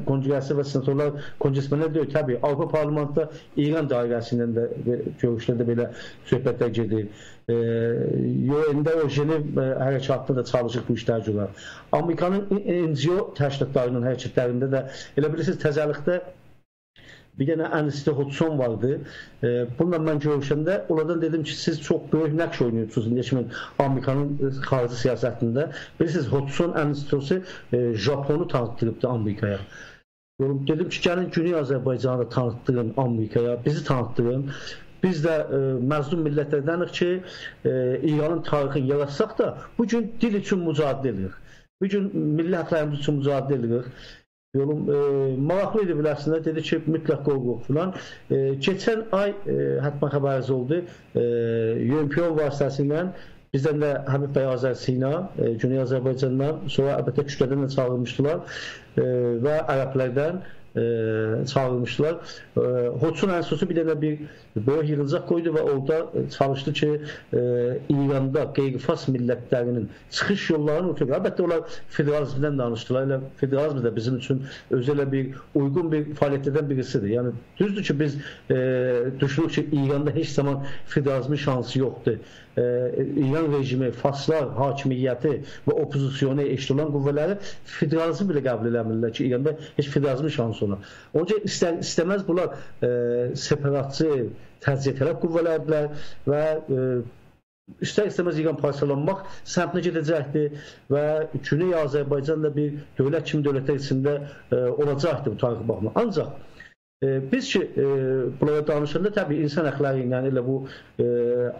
kongresi və senatorlar kongressmenlər deyir, təbii, Avropa Parlamentdə İran dairəsindən də görüşlərdə belə söhbətlər gedir. ÜN'də o Jenev hərəkatında da çalışır bu işlər görür. Amerikanın NGO təşkilatlarının hərəkətlərində də, elə bilirsiniz, təzəlikdə bir dənə Ernest Hudson vardı. Bununla mən görüşəndə onlardan dedim ki, siz çox böyük nəqş oynuyorsunuz. İndi Amerikanın xarici siyasətində. Bilirsiniz, Hudson Ernest'si Japonu tanıtdırıbdı Amerikaya. Dedim ki, gəlin Güney Azərbaycanı tanıtdırın Amerikaya, bizi tanıtdırın. Biz də məzlum millətlərdənik ki, İranın tarixini yaratsaq da, bugün dil üçün mücadilə edirik. Bugün milli haqlarımız üçün mücadilə edirik. Maraqlı idi bilərsiniz, dedi ki, mütləq qoyuq filan. Keçən ay hətmən xəbəriniz oldu, UNPO vasitəsilə bizdən də Həbib bəy Azər Sina, Güney Azərbaycandan, sonra əlbəttə kütlədən də çağırmışdılar və ərəblərdən çağırmışdılar. Hudson Enstitüsü bir dənə bir böyük yığıncaq qoydu və orada çalışdı ki, İranda qeyri-fars millətlərinin çıxış yollarını oturur. Əlbəttə, onlar federalizmdən danışdılar. Elə federalizm də bizim üçün özələ bir uyğun bir fəaliyyətlərdən birisidir. Yəni, düzdür ki, biz düşünürük ki, İranda heç zaman federalizmin şansı yoxdur. İran rejimi, farslar hakimiyyəti və opozisiyonu eşit olan qüvvələri federalizm belə qəbul eləmirlər ki, İranda heç federalizmin şansı olur. Onca istəməz bunlar separatçı, təzyiq tərəf qüvvələrdirlər və istər-istəməz İran parçalanmaq səmtinə gedəcəkdir və Güney Azərbaycanla bir dövlət kimi dövlətlər içində olacaqdır bu tarixi baxımdan. Ancaq biz ki, bunlara danışanda təbii insan haqları ilə elə bu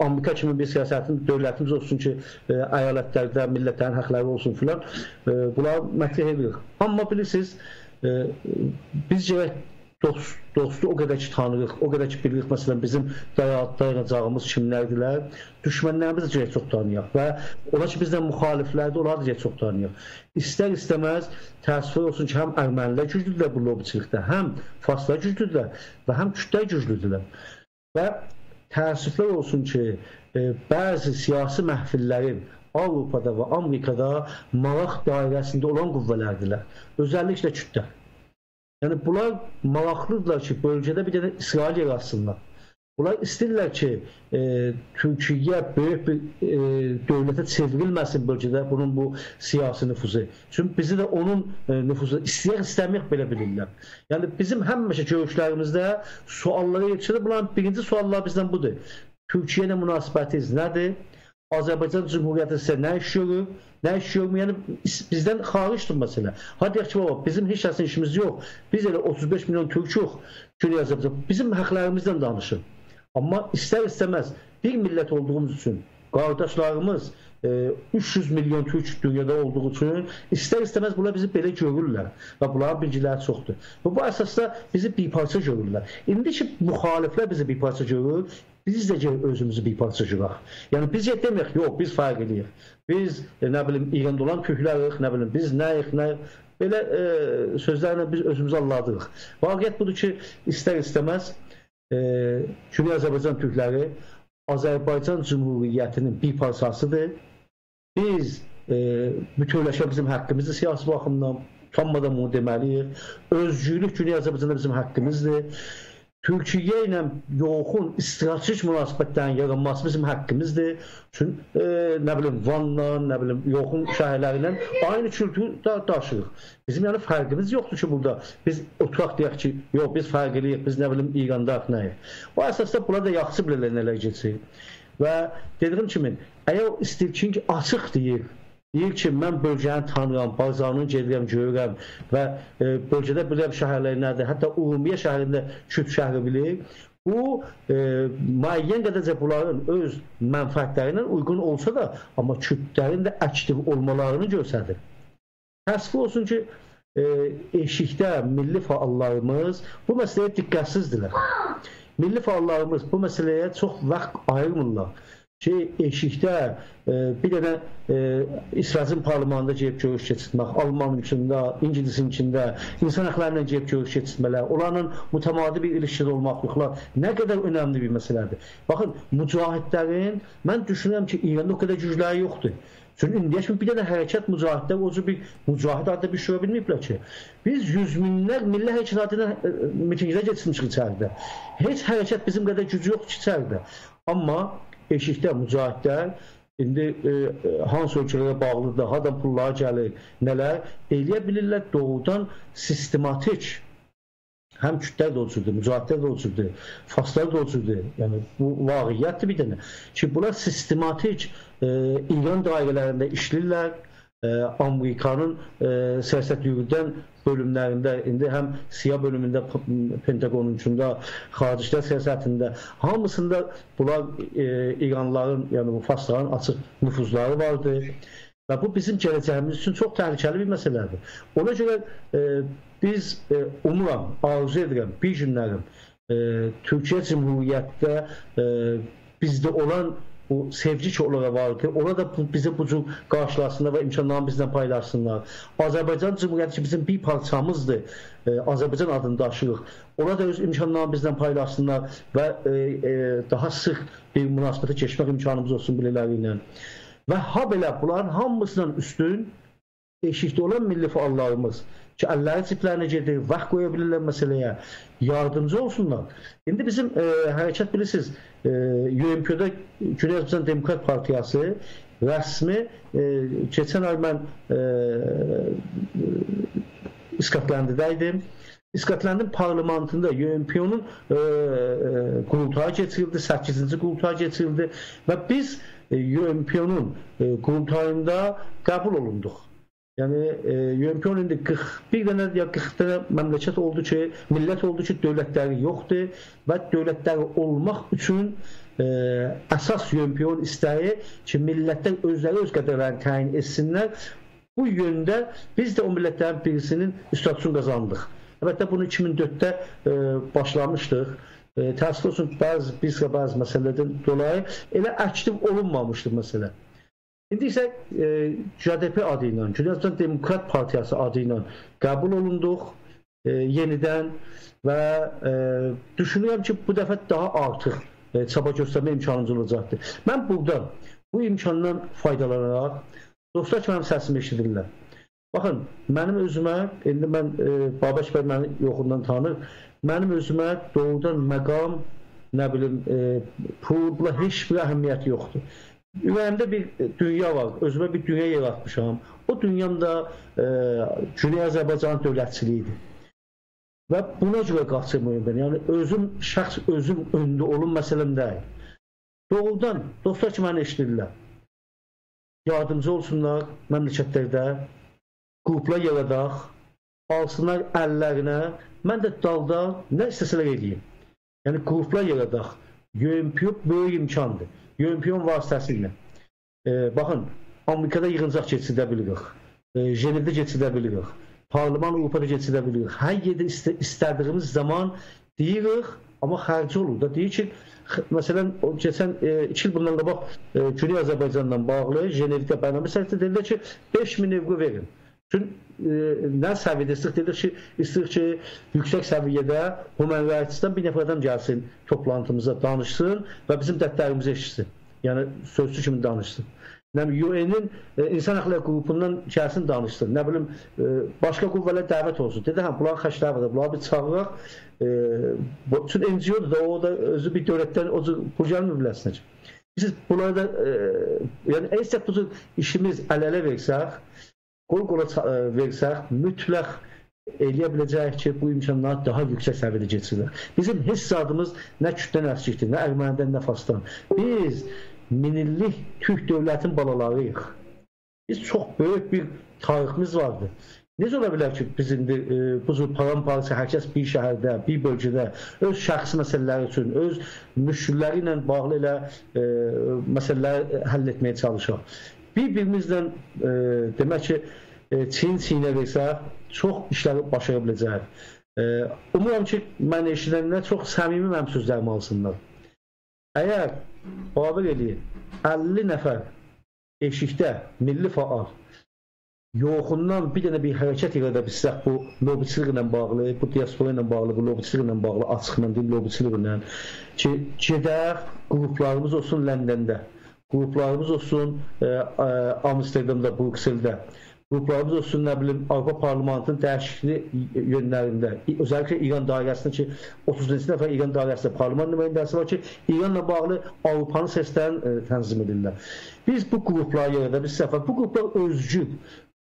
Amerika kimi bir siyasətin dövlətimiz olsun ki, əyalətlərdə millətlərin haqları olsun filan, bunları mətrəh edirik. Amma bilirsiniz, biz gərək dostu o qədər ki tanırıq, o qədər ki bilirik, məsələn, bizim dayanacağımız kimlərdirlər, düşmənlərimiz də gərək çox tanıyaq və ola ki, bizdən müxaliflərdir, onları da gərək çox tanıyaq. İstər-istəməz təəssüf olsun ki, həm ermənilər güclüdürlər bu lobiçilikdə, həm farslar güclüdürlər və həm kütlər güclüdürlər. Və təəssüflər olsun ki, bəzi siyasi məhfillərin Avropada və Amerikada maraq dairəsində olan qüvvələrdirlər, özəlliklə kütlər. Yəni, bunlar maraqlıdırlar ki, bölgədə bir dənə İsrail yaratsınlar. Bunlar istəyirlər ki, Türkiyə böyük bir dövlətə çevrilməsin bölgədə bunun bu siyasi nüfuzu. Çünki bizi də onun nüfuzu istəyək belə bilirlər. Yəni, bizim həmişə görüşlərimizdə suallara yetişir. Bunların birinci suallar bizdən budur. Türkiyə ilə münasibətiniz nədir? Azərbaycan Cumhuriyyəti sizə nə iş görür, nə iş görmür, yəni bizdən xaricdir məsələ. Hadi yaxşı baba, bizim heç kəsin işimiz yox, biz elə 35 milyon türk yox, Güney Azərbaycan, bizim haqlarımızdan danışır. Amma istər-istəməz bir millət olduğumuz üçün, qardaşlarımız 300 milyon türk dünyada olduğu üçün istər-istəməz bunlar bizi belə görürlər və bunların bilgiləri çoxdur. Və bu əsasda bizi bir parça görürlər. İndi ki, müxaliflər bizi bir parça görür, biz də özümüzü bir parça görək. Yəni, biz deməyək, yox, biz fərq eləyik. Biz, nə bilim, İranda olan türklərik, nə bilim, biz nəyik, belə sözlərlə biz özümüzü alladırıq. Vaqiyyət budur ki, istər-istəməz Güney Azərbaycan türkləri Azərbaycan Cumhuriyyətinin bir parçasıdır. Biz bütövləşə bizim haqqımızdır siyasi baxımdan, utanmadan bunu deməliyik. Özgürlük Güney Azərbaycanda bizim haqqımızdır. Türkiyə ilə yoxun strategik münasibətlərin yaranması bizim haqqımızdır. Çünki, nə bilim, Vanla, nə bilim, yoxun şəhərlərindən aynı kültür daşıyıq. Bizim yəni fərqimiz yoxdur ki, burada biz oturaq deyək ki, yox, biz fərq eləyik, biz nə bilim, İrandaq nəyik. Bu əsasda buna da yaxşı bilirlər nələr geçir. Və dediğim kimi, əgər istəyir ki, açıq deyir ki, mən bölgəni tanıyam, bazarını gedirəm, görürəm və bölgədə bilirəm şəhərləri nədir, hətta Urmiyə şəhərində Kürt şəhəri bilir. Bu müəyyən qədərcə bunların öz mənfəətlərinə uyğun olsa da, amma kütlərin də aktiv olmalarını göstərir. Təəssüf olsun ki, eşikdə milli fəallarımız bu məsələyə diqqətsizdirlər. Milli fəallarımız bu məsələyə çox vaxt ayırmırlar. Ki, eşikdə bir dənə İsrailin parlamentında gəlib görüş keçirmək, Alman içində, İngilisin içində, insan haqlarıyla gəlib görüş keçirmələr, onlarla mütəmadi bir ilişkide olmaqlıqlar nə qədər önəmli bir məsələdir. Baxın, mücahidlərin, mən düşünürəm ki, İranda o qədər gücləri yoxdur. Çünki indiyə kimi bir dənə hərəkət mücahidlər, o cür bir mücahid adda bir şey bilməyiblər ki, biz yüz minlər milli hərəkatına mitingdə geçmişik içəridə. Heç hərəkət bizim qədər gücü yoxdur içəridə. Amma eşikdə mücahidlər, indi hansı ölkələrə bağlıdır, hadan pullar gəlir, nələr eləyə bilirlər doğrudan sistematik. Həm kütlər də olcudur, mücahidlər də olcudur, faslar da olcudur. Yəni, bu vaqiyyətdir bir dənə. Ki, bunlar sistematik İran dairələrində işləyirlər. Amerikanın siyasət yürüdən bölümlərində, indi həm siyah bölümündə, Pentagonun içində, xaricilər siyasətində, hamısında bunlar İranlıların, yəni bu fasların açıq nüfuzları vardır. Və bu bizim gələcəyimiz üçün çox təhlükəli bir məsələdir. Ona görə biz umuram, arzu edirəm, bir günlərim Türkiyə Cumhuriyyətdə bizdə olan bu sevgi ki onlara var ki, ona da bizi bu cür qarşılasınlar və imkanlarını bizdən paylaşsınlar. Azərbaycan Cumhuriyyəti ki, bizim bir parçamızdır, Azərbaycan adını daşıyırıq. Ona da öz imkanlarını bizdən paylaşsınlar və daha sıx bir münasibətə keçmək imkanımız olsun bilələri ilə. Və ha belə bunların hamısından üstün eşikdə olan milli fəallarımız ki, əlləri ciplərinə gedir, vaxt qoya bilirlər məsələyə, yardımcı olsunlar. İndi bizim hərəkət bilirsiniz, UNPO-da Güney Azərbaycan Demokrat Partiyası rəsmi, keçən ay mən İskotlandidəydim. İskotlandın parlamentində UNPO-nun qurultayı keçirildi, 8-ci qurultayı keçirildi və biz UNPO-nun qurultayında qəbul olunduq. Yəni, UNPO-nun indi 41 dənə ya 40 dənə məmləkət oldu ki, millət oldu ki, dövlətləri yoxdur və dövlətləri olmaq üçün əsas UNPO-nun istəyi ki, millətlər özləri öz qədərlərini təyin etsinlər. Bu yöndə biz də o millətlərin birisinin statusunu qazandıq. Əlbəttə, bunu 2004-də başlamışdıq. Təəssüf olsun, bəzi məsələlərdən dolayı elə aktiv olunmamışdır məsələ. İndi isə CDP adı ilə, Güney Azərbaycan Demokrat Partiyası adı ilə qəbul olunduq yenidən və düşünürəm ki, bu dəfə daha artıq çaba göstərmə imkanımız olacaqdır. Mən buradan bu imkandan faydalanaraq, dostlar ki, mənim səsimi eşidirlər. Baxın, mənim özümə, indi mən Babək bəy məni yoxundan tanır, mənim özümə doğrudan məqam, nə bilim, pul, bula heç bir əhəmiyyəti yoxdur. Ürəyimdə bir dünya var, özümə bir dünya yaratmışam. O dünyam da Güney Azərbaycan dövlətçiliyidir. Və buna görə qaçırmayım ben. Yəni, şəxs özüm öndə olun məsələm deyil. Doğrudan, dostlar ki, məni eşidirlər. Yardımcı olsunlar məmləkətlərdə, qruplar yaradaq, alsınlar əllərinə, mən də dalda nə istəsələr edeyim. Yəni, qruplar yaradaq. UNPO böyük imkandır. UNPO-nun vasitəsilə. Baxın, Amerikada yığıncaq keçidə bilirik. Jenevdə keçidə bilirik. Parlament Avropada keçidə bilirik. Hər yerdə istədiyimiz zaman deyirik, amma xərci olur da. Deyir ki, məsələn, keçən 2 il bundan qabaq Güney Azərbaycanla bağlı Jenevdə bəyannamə səhvdə dedilər ki, 5000 evro verin. Çünki nə səviyyədə istəyirik ki, yüksək səviyyədə Human Rights-dan bir nəfər adam gəlsin toplantımıza, danışsın və bizim dərdlərimizi eşitsin. Yəni, sözcü kimi danışsın. UN-in insan haqları qrupundan gəlsin danışsın. Nə bilim, başqa qüvvələr dəvət olsun. Dedi, bunların xəşləri var da, bunları bir çağıraq. Çünki NGO-dur da, o da özü bir dövlətdən o cür pul gəlmir biləsinə ki. Biz bunları da, yəni, əgər bu cür işimiz əl-ələ versək, qol-qola versək, mütləq eləyə biləcək ki, bu imkanlar daha yüksək səviyyədə geçirlər. Bizim heç zadımız nə kütlə nəfsikdir, nə Ermənidən, nə Fasdan. Biz minillik Türk dövlətin balalarıyıq. Biz çox böyük bir tariximiz vardır. Necə ola bilər ki, biz indi bu cür paramparça hər kəs bir şəhərdə, bir bölgədə öz şəxsi məsələləri üçün, öz müşkilləri ilə bağlı elə məsələləri həll etməyə çalışaq. Bir-birimizlə demək ki, çiyin-çiyinə versək, çox işləri başara biləcək. Umuram ki, mən eşidənlər çox səmimi mənim sözlərimi alsınlar. Əgər Babır eləyir, 50 nəfər eşikdə milli faal yoxundan bir dənə bir hərəkət irədə bilsək bu lobiçiliklə bağlı, bu diaspora ilə bağlı, bu lobiçiliklə bağlı, açıqla deyim lobiçiliklə ki, gedək qruplarımız olsun Ləndəndə, qruplarımız olsun Amsterdamda, Brükseldə, qruplarımız olsun, nə bilim, Avropa Parlamentinin dəyişikli yönlərində, özellikle İran dairəsində ki, 30-cu nəfər İran dairəsində parlament nümayəndəsi var ki, İranla bağlı Avropanın səslərini tənzim edirlər. Biz bu qrupları yerdə, biz səfər, bu qruplar özcül,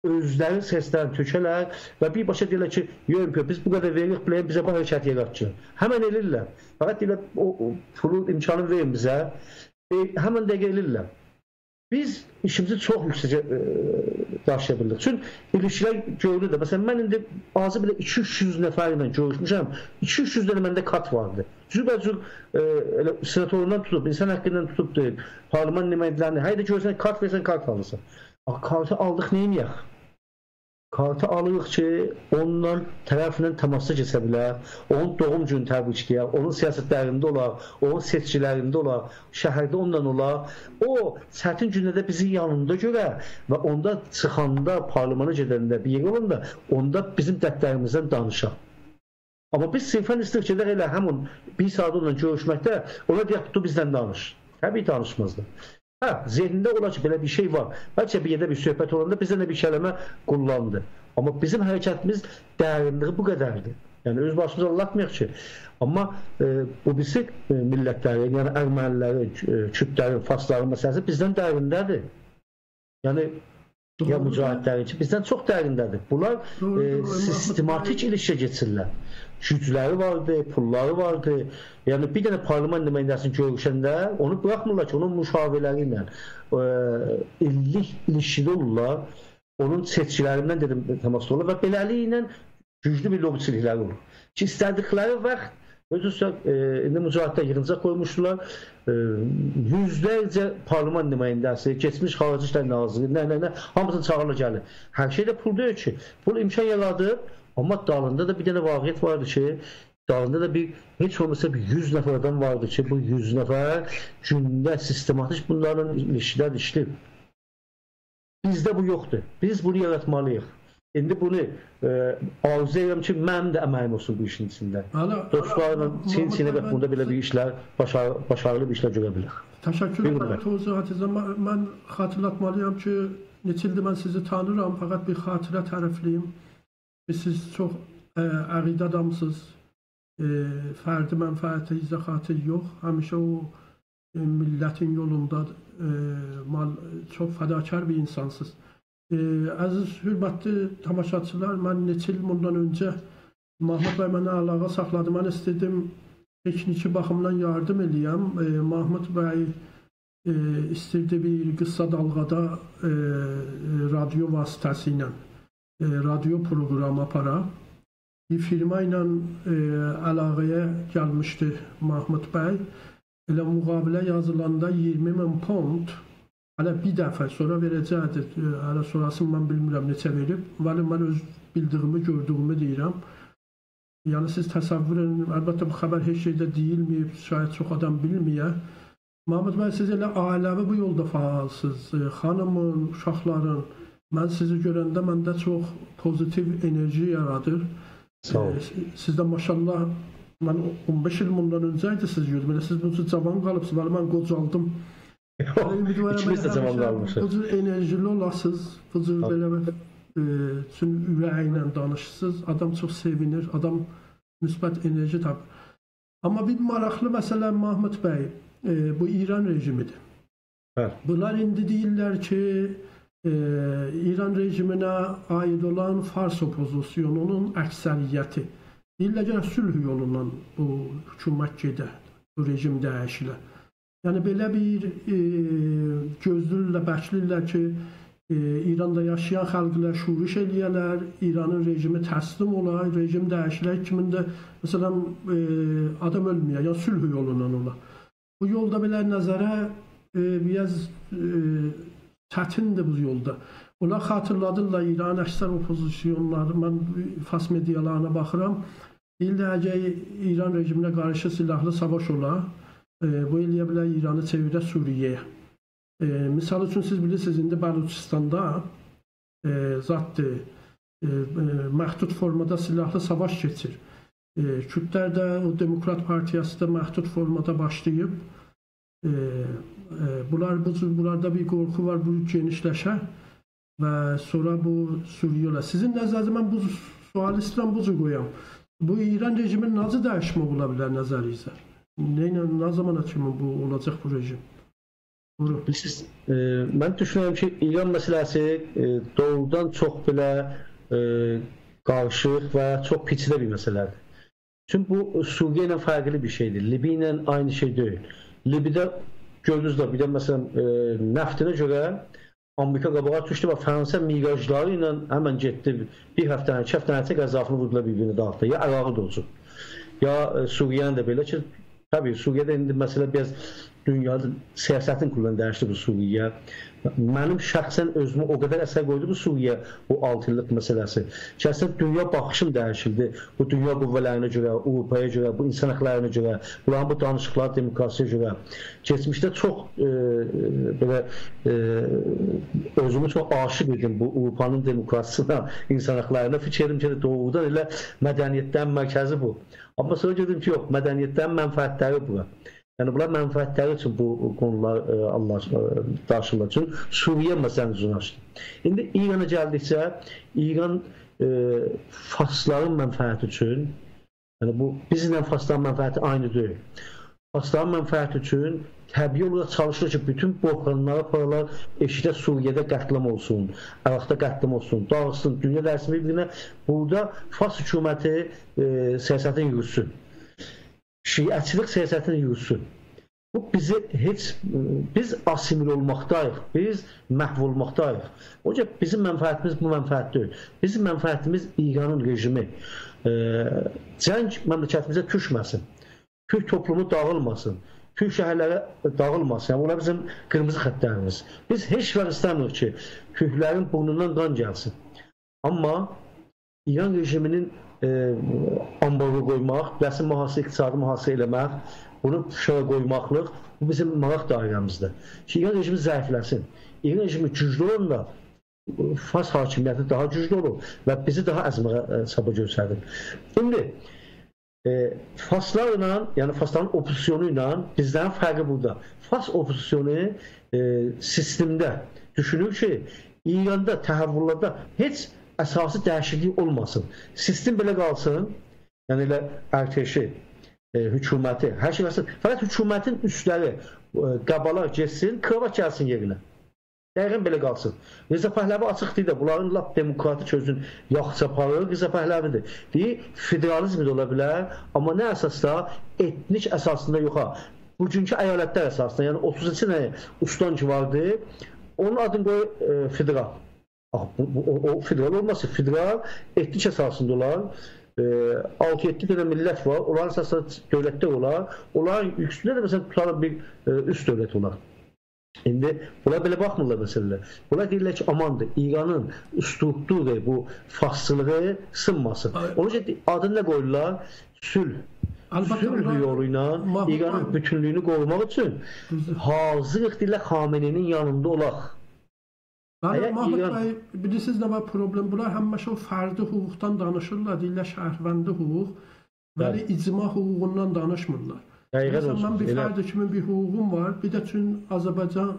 özlərin səslərini tökələr və birbaşa deyirlər ki, yox, biz bu qədər veririk, biləyək, bizə bu hərəkət yaratçı. Həmən elirlər. Fəqət deyirlər, o pulu imkanı verin bizə, həmən dəqiq elirlər. Biz işimizi çox yüksəcə daşıya bildik. Çünki ilişkilər görülür də. Məsələn, mən indi azı belə 200-300 nəfər ilə görüşmüşəm. 200-300 dənə məndə kat vardı. Cürbəcür senatorundan tutub, insan haqqından tutub, parlament nümayəndələrini, hayda görürsən, kart versən, kart alırsan. Kartı aldıq, neyiniyək? Kartı alırıq ki, onunla tərəflə təmasda keçə bilər, onun doğum günü təbrikləyək, onun siyasətlərində olaq, onun seçkilərində olaq, şəhərdə ondan olaq. O, çətin gündə bizi yanında görə və onda çıxanda, parlimana gedəndə, bir yer olanda, onda bizim dərdlərimizdən danışaq. Amma biz sirfən istirik gedək elə həmin bir saat onunla görüşməkdə, ona deyək, tu bizdən danış. Təbii danışmazdı. Hə, zehnində olar ki, belə bir şey var. Bəlkə bir yerdə bir söhbət olanda bizdən də bir kələmə qullandı. Amma bizim hərəkətimiz dərinliği bu qədərdir. Yəni, öz başımıza anlatmayaq ki. Amma bu birisi millətlərin, yəni ermənilərin, kürdlərin, farsların məsələsi bizdən dərindədir. Yəni, ya mücahidlərin ki, bizdən çox dərindədir. Bunlar sistematik ilişkiyə geçirlər. Gücləri vardı, pulları vardı. Yəni bir dənə parlament nümayəndəsini görüşəndə onu buraxmırlar ki, onun müşavirləri ilə illik ilişkili olurlar. Onun seçkilərindən dedim təmasda olur və beləliklə güclü bir lobiçilikləri olur. Ki, istədikləri vaxt özürsə, indi mücahiddə yığıncaq qoymuşdular. Yüzlərcə parlament nümayəndəsi, keçmiş xarici işlər naziri, hamısını çağırılır gəlir. Hər şey də pul deyil ki. Pul imkan yaradır. Amma dalında da bir dənə vaqiyyət vardı ki, dalında da bir, heç olmasa bir 100 nəfər adam vardı ki, bu 100 nəfər gündə sistematik bunların ilişkilər işləyib. Bizdə bu yoxdur. Biz bunu yaratmalıyıq. İndi bunu arzu edirəm ki, mənim də əməyim olsun bu işin içində. Dostlarla çin-çinə və bunda belə bir işlər, başarılı bir işlər görə bilir. Təşəkkür edirəm. Tozuhatınızda mən xatırlatmalıyam ki, neçə ildir mən sizi tanıram, fəqət bir xatirə tərəfliyim. Siz çox əqidə adamsınız, fərdi mənfəətə, izahatı yox. Həmişə o millətin yolunda çox fədakar bir insansınız. Əziz, hürmətli tamaşaçılar, mən neçə il bundan öncə Mahmud bəy mənə əlaqə saxladı. Mən istədim tekniki baxımdan yardım eləyəm. Mahmud bəy istəyirdi bir qısa dalğada radio vasitəsilə radyo proqramı apara. Bir firma ilə əlaqəyə gəlmişdi Mahmud bəy. Elə müqavilə yazılanda 20.000 pound hələ bir dəfə sonra verəcəkdir. Hələ sonrasını mən bilmirəm neçə verib. Vəli mən öz bildiyimi, gördüyümü deyirəm. Yəni siz təsəvvür edin, əlbəttə bu xəbər heç şeydə deyilməyib, şayət çox adam bilməyə. Mahmud bəy, siz elə ailəvi bu yolda fəalsınız. Xanımın, uşaqların, mən sizi görəndə məndə çox pozitiv enerji yaradır. Sizdə maşallah, mən 15 il bundan öncə idi siz gördüm. Elə siz bunca cavan qalıbsınız, bəli mən qocaldım. İkimiz də cavan qalmışıq. Bu cür enerjili olasınız, bu cür belə üçün ürəyi ilə danışırsınız. Adam çox sevinir, adam müsbət enerji tapır. Amma bir maraqlı məsələ Mahmud bəy, bu İran rejimidir. Bunlar indi deyirlər ki, İran rejiminə aid olan Fars opozisyonunun əksəriyyəti deyirlər ki, sülh yolundan bu hökumət gedə, bu rejim dəyişilər. Yəni belə bir gözlürlər, bəklirlər ki, İranda yaşayan xalqlar şuruş eləyələr, İranın rejimi təslim ola, rejim dəyişilər kimində məsələn adam ölməyə, ya sülh yolundan ola. Bu yolda belə nəzərə biraz çətindir bu yolda. Onlar xatırladırlar İranın əksər opozisyonları, mən fars medialarına baxıram, deyirlər əgər İran rejiminə qarşı silahlı savaş ola, bu eləyə bilər İranı çevirə Suriyəyə. Misal üçün siz bilirsiniz, indi Balutistanda zatdır, məhdud formada silahlı savaş keçir. Kürdlər də, o Demokrat Partiyası da məhdud formada başlayıb. Bunlarda bir qorxu var, bu genişləşər və sonra bu Suriyə olar. Sizin nəzərinizdə mən bu sualı istəyirəm, bu cür qoyam. Bu İran rejiminin necə dəyişmə ola bilər nəzərinizdə? Nə zamana kimi bu olacaq bu rejim? Bilirsiniz, mən düşünürəm ki, İran məsələsi doğrudan çox belə qarışıq və çox piçdə bir məsələdir. Çünki bu Suriyə ilə fərqli bir şeydir. Libiya ilə aynı şey deyil. Libiyada gördünüz də bir də məsələn nəftinə görə Amerika qabağa düşdü və Fransa mirajları ilə həmən getdi. Bir həftə, 2 həftə qəzafını vurdular bir-birini dağıtdı. Ya Ərağı da olsun. Ya Suriyəni də belə ki, təbii Suriyədə indi məsələ biraz dünyada siyasətin kullanı dəyişdi bu Suriyə. Mənim şəxsən özümə o qədər əsər qoydu bu Suriyə, bu 6 illik məsələsi. Şəxsən dünya baxışım dəyişildi. Bu dünya qüvvələrinə görə, Avropaya görə, bu insan haqlarına görə, bunların bu danışıqlar demokrasiya görə. Keçmişdə çox belə özümü çox aşıq edim bu Avropanın demokrasiyasına, insan haqlarına. Fikirdim ki, doğrudan elə mədəniyyətlərin mərkəzi bu. Amma sonra dedim ki, yox, mədəniyyətlərin mənfəətləri bura. Yəni, bunlar mənfəətləri üçün bu konular daşırlar üçün Suriyə məsələn üçün açdı. İndi İrana gəldikcə, İran farsların mənfəəti üçün, yəni bu bizimlə farsların mənfəəti aynı deyil. Farsların mənfəəti üçün təbii olaraq çalışır ki, bütün böhranlara paralar eşidə Suriyədə qətlam olsun, Əraqda qətlam olsun, dağılsın, dünya rəsmi bilinə burada Fars hökuməti siyasətini yürütsün. Şiəçilik siyasətini yürütsün. Bu biz asimil olmaqdayıq, biz məhv olmaqdayıq. O yüzden bizim mənfəətimiz bu mənfəət deyil. Bizim mənfəətimiz İranın rejimi. Cəng məmləkətimizə düşməsin. Türk toplumu dağılmasın. Türk şəhərləri dağılmasın. Yəni, bunlar bizim qırmızı xəttlərimiz. Biz heç vaxt istəmirik ki, Türklərin burnundan qan gəlsin. Amma İran rejiminin ambargo qoymaq, bəsin mühasirə, iqtisadi mühasirə eləmək, bunu şöyə qoymaqlıq, bu bizim maraq dairəmizdir. Ki, İran rejimi zəifləsin. İran rejimi güclü olanda Fars hakimiyyəti daha güclü olur və bizi daha əzməyə çaba göstərir. İndi Farslarla, yəni Farsların opozisiyonu ilə bizlərin fərqi burada. Fars opozisiyonu sistemdə düşünür ki, İranda, təhəvvürlərdə heç əsası dəyişiklik olmasın. Sistem belə qalsın, yəni elə ərteşi, hökuməti, hər şey qalsın. Fəqət hökumətin üstləri qabalar geçsin, kravat gəlsin yerinə. Dəqiqən belə qalsın. Rıza Pəhləvi açıq deyir də, bunların lap demokratik özün yaxşı aparır, Rıza Pəhləvidir. Deyir, federalizm də ola bilər, amma nə əsasda? Etnik əsasında yoxa. Bugünkü əyalətlər əsasında, yəni 30-cu nəyə ustan ki vardı, onun adını qoy federal. O federal olması, federal etnik əsasında olar. 6-7 dənə millət var, onların əsasında dövlətlər olar. Onların üstündə də məsələn tutarlı bir üst dövlət olar. İndi buna belə baxmırlar məsələlər. Buna deyirlər ki, amandır, İranın strukturu, bu farsçılığı sınmasın. Onun üçün adını nə qoyurlar? Sülh. Sülh yolu ilə İranın bütünlüyünü qorumaq üçün hazırıq deyirlər Xameneinin yanında olaq. Mahmud bəy, bilirsiniz nə var problem? Bunlar həmişə o fərdi hüquqdan danışırlar, deyirlər şəhərvəndi hüquq, bəli icma hüququndan danışmırlar. Məsələn, mən bir fərdi kimi bir hüququm var, bir də üçün Azərbaycan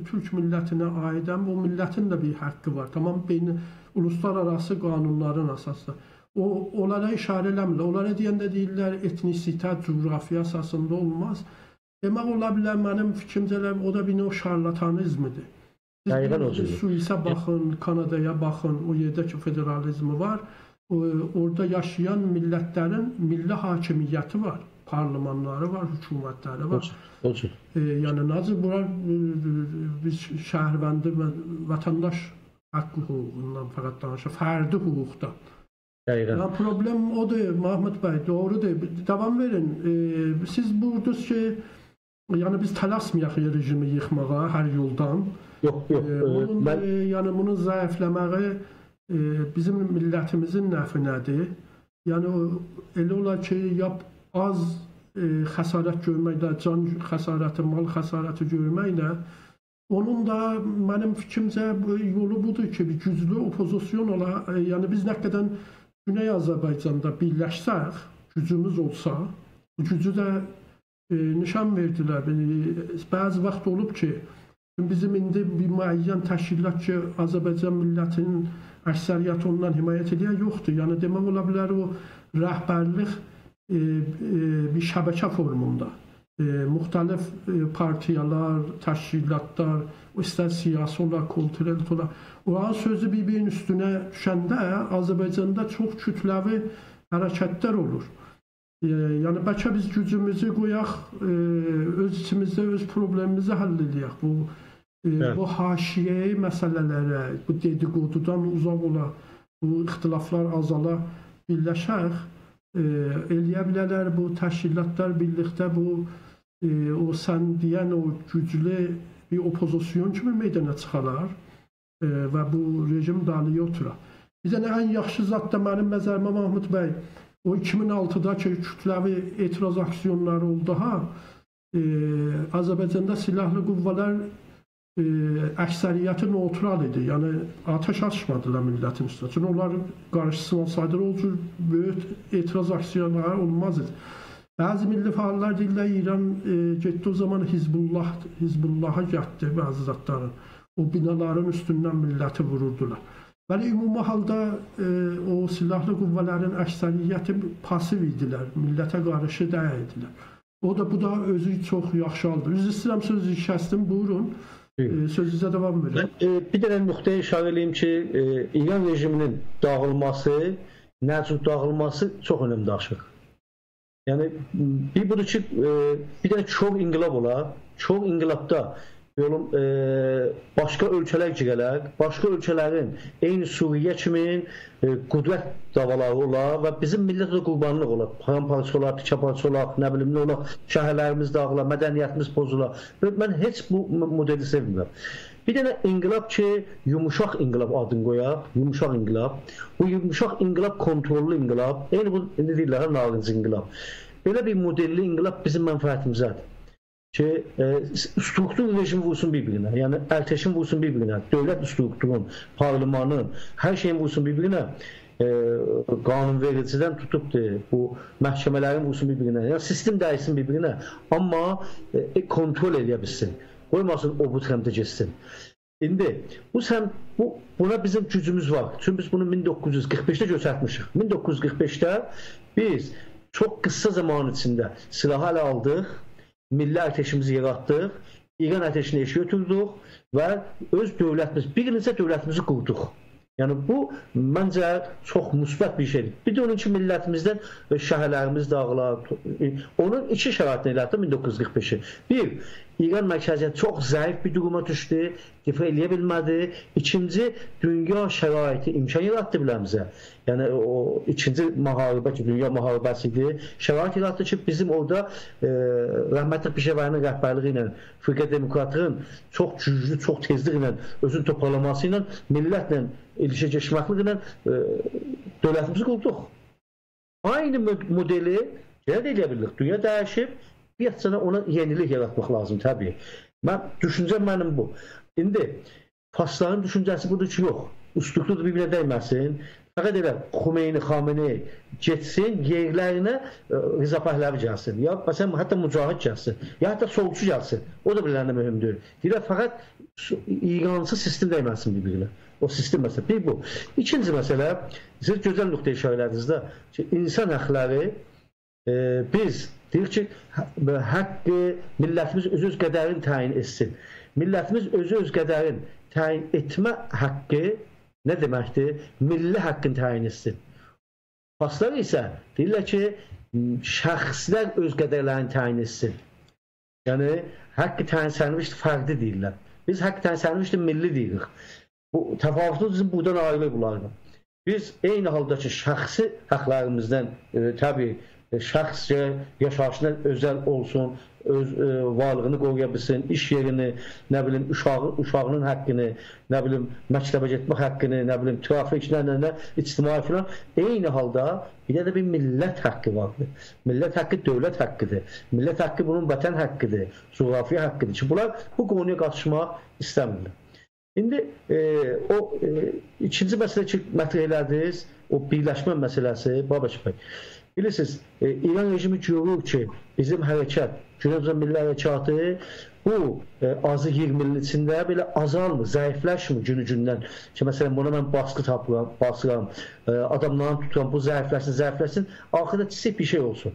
Türk millətinə aidəm, o millətin də bir haqqı var, tamam, uluslararası qanunların əsasında. Onlara işarə eləmirlər, onlara deyəndə deyirlər etnisitət, coğrafiya əsasında olmaz. Demək ola bilər, mənim fikrimcə o da bir növ şarlatanizmidir. Suisə baxın, Kanadaya baxın, o yerdə ki federalizmi var, orada yaşayan millətlərin milli hakimiyyəti var. Parlamanları var, hökumətləri var. Yəni, necə bunlar biz şəhərvəndi vətəndaş haqq hüququndan fəqət danışır, fərdi hüquqdan. Dəqiqən. Yani problem odur Mahmut Bey, doğrudur. Devam verin. Siz buradınız ki, yani biz tələsməyək rejimi yıxmağa hər yoldan. Yox. Yani bunun zəifləməyi bizim millətimizin nəfinədir. Yəni elə olar ki, az xəsarət görməklə, can xəsarəti, mal xəsarəti görməklə, onun da mənim fikrimcə yolu budur ki, bir güclü opozisyon ola, yəni biz nə qədər Güney Azərbaycanda birləşsək, gücümüz olsa, bu gücü də nişan verdilər. Bəzi vaxt olub ki, bizim indi bir müəyyən təşkilat ki, Azərbaycan millətinin əksəriyyəti ondan himayət edən yoxdur. Yəni demək ola bilər o rəhbərlik bir şəbəkə formunda. Müxtəlif partiyalar, təşkilatlar, istər siyasi olar, kulturel olar. Onların sözü bir-birinin üstünə düşəndə Azərbaycanda çox kütləvi hərəkətlər olur. Yəni bəlkə biz gücümüzü qoyaq, öz içimizdə öz problemimizi həll edək. Bu haşiyyə məsələlərə, bu dedikodudan uzaq ola, bu ixtilaflar azala birləşək, eləyə bilərlər bu təşkilatlar birlikdə o sən deyən o güclü bir opozisyon kimi meydana çıxarlar və bu rejim dalıya oturar. Bir də ən yaxşı zat da mənim nəzərimə Mahmut bəy, o 2006-da ki, kütləvi etiraz aksiyonları oldu ha, Azərbaycanda silahlı qüvvələr əksəriyyəti neutral idi. Yəni ateş açmadılar millətin üstünə. Çünki onlar qarşısını alsaydılar, o cür böyük etiraz aksiyonları olmaz idi. Bəzi milli fəallar deyirlər, İran getdi o zaman Hizbullaha getdi bəzi zatların. O binaların üstündən milləti vururdular. Bəli, ümumi halda o silahlı qüvvələrin əksəriyyəti pasiv idilər, millətə qarşı deyildilər. Bu da özü çox yaxşı aldı. Üzr istəyirəm, sözü kəsdim, buyurun. Sözünüzə devam verin. Bir dənə nöqtəyə işarə edeyim ki, İran rejiminin dağılması, nə üçün dağılması çox önəm daşır. Yəni, bir budur ki, bir dənə çox inqilab olar, çox inqilabda başqa ölkələr girələr, başqa ölkələrin eyni Suriyə kimi qüdrət davaları olar və bizim millət də qurbanlıq olar. Paramparça olar, tikəparça olar, nə bilim nə olar, şəhərlərimiz dağılar, mədəniyyətimiz pozular. Mən heç bu modeli sevmirəm. Bir dənə inqilab ki, yumuşaq inqilab adını qoyaq, yumuşaq inqilab. Bu yumuşaq inqilab kontrollü inqilab, eyni bu deyirlər, narıncı inqilab. Belə bir modelli inqilab bizim mənfəətimizədir. Ki, struktur rejimi vursun bir-birinə, yəni ərteşin vursun bir-birinə, dövlət strukturun, parlamanın, hər şeyin vursun bir-birinə, qanunvericidən tutubdur, bu məhkəmələrin vursun bir-birinə, yəni sistem dəyişsin bir-birinə, amma kontrol edə bilsin, qoymasın o bu tərəmdə geçsin. İndi, buna bizim gücümüz var, çünki biz bunu 1945-də göstərmişik. 1945-də biz çox qısa zaman içində silahı ələ aldıq, milli ərteşimizi yaratdıq, İran ərteşini eşiyə ötürdük və öz dövlətimiz, bir necə dövlətimizi qurduq. Yəni bu, məncə, çox müsbət bir şeydir. Bir də onun ki, millətimizdən şəhərlərimiz dağılar. Onun iki şəraitini elətdir 1945-i. Bir, İran mərkəziyyəti çox zəif bir duruma düşdü, difa eləyə bilmədi. İkinci, dünya şəraiti imkan yaratdı biləmizə. Yəni, o ikinci müharibə ki, dünya müharibəsi idi. Şərait yaratdı ki, bizim orada rəhmətli Pişəvərinin rəhbərliyi ilə, Firqə Demokratların çox güclü, çox tezlik ilə, özünü toparlaması ilə, millətlə ilişə geçməklik ilə dövlətimizi qurduq. Aynı modeli yenə də eləyə bilirik. Dünya dəyişib, bir yaxçana ona yenilik yaratmaq lazım, təbii. Düşüncəm mənim bu. İndi, faşların düşüncəsi budur ki, yox, üsluqludur bir-birə dəyməsin. Fəqət elə Xumeyni, Xamenei getsin, yerlərinə Rıza Pəhləvi gəlsin, ya məsələn, hətta Mücahid gəlsin, ya hətta solçu gəlsin. O da bilənə mühümdür. Deyirlər, fəqət İransı sistem dəyməsin bir-birlə. O sistem məsələ. Bir bu. İkinci məsələ, siz gözəl nöqtə işarə elədiniz də ki, insan haqları biz deyirik ki, haqqı millətimiz öz qədərini təyin etsin. Millətimiz öz qədərini təyin etmə haqqı nə deməkdir? Milli haqqını təyin etsin. Faşlar isə deyirlər ki, şəxslər öz qədərlərini təyin etsin. Yəni, haqqı təyin sənmişdir, fərqli deyirlər. Biz haqqı təyin sənmişdir, milli deyirik. Bu təfavütü bizim buradan ayrılır bunlardan. Biz eyni halda ki, şəxsi haqlarımızdan təbii şəxscə yaşayışına özəl olsun, öz varlığını qoruya bilsin, iş yerini, nə bilim uşağının haqqını, nə bilim məktəbə getmək haqqını, nə bilim trafiklə, ictimai filan, eyni halda bir də bir millət haqqı vardır. Millət haqqı dövlət haqqıdır. Millət haqqı bunun vətən haqqıdır, coğrafiya haqqıdır ki, bunlar bu qonuya qarşımaq istəmirlər. İndi ikinci məsələ ki, mətrəh elədiniz, o birləşmə məsələsi, Babək bəy. Bilirsiniz, İran rejimi görür ki, bizim hərəkət, Güney Milli Hərəkatı bu azı 20 ilin içində belə azalmır, zəifləşmir günü-gündən. Ki, məsələn, buna mən baskı tapıram, basıram, adamlarını tuturam, bu zəifləşsin, axırda çisik bir şey olsun.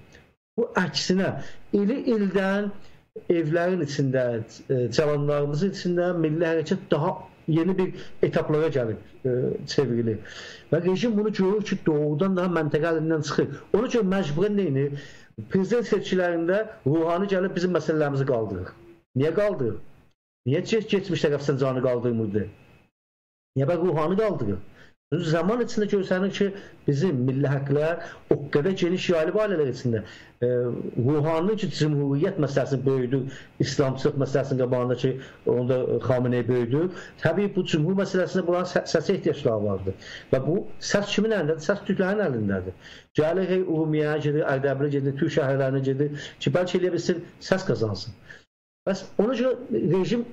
Bu əksinə, ildən evlərin içində, cavanlarımızın içində milli hərəkət daha yeni bir etaplara gəlib, çevrilir. Və rejim bunu görür ki, doğrudan daha məntəqə əlindən çıxır. Ona görə məcburən neyini? Prezident seçkilərində Ruhani gəlib bizim məsələlərimizi qaldırır. Niyə qaldırır? Niyə geçmiş tərəfdən canı qaldırmırdı? Niyə bə Ruhani qaldırır? Zaman içində görsənir ki, bizim milli haqlar o qədər geniş yayılıb ailələr içində. Ruhaninin ki, cümhuriyyət məsələsini böyüdür, İslamçılıq məsələsinin qabağında ki, onda Xameneyi böyüdür. Təbii bu cümhur məsələsində bunların səsə ehtiyacları vardır. Və bu səs kimin əlindədir? Səs türklərin əlindədir. Gəlir, Urumiyaya gedir, Ərdəbilə gedir, Türk şəhərlərinə gedir ki, bəlkə eləyə bilsin, səs qazansın. Bəs ona görə rejim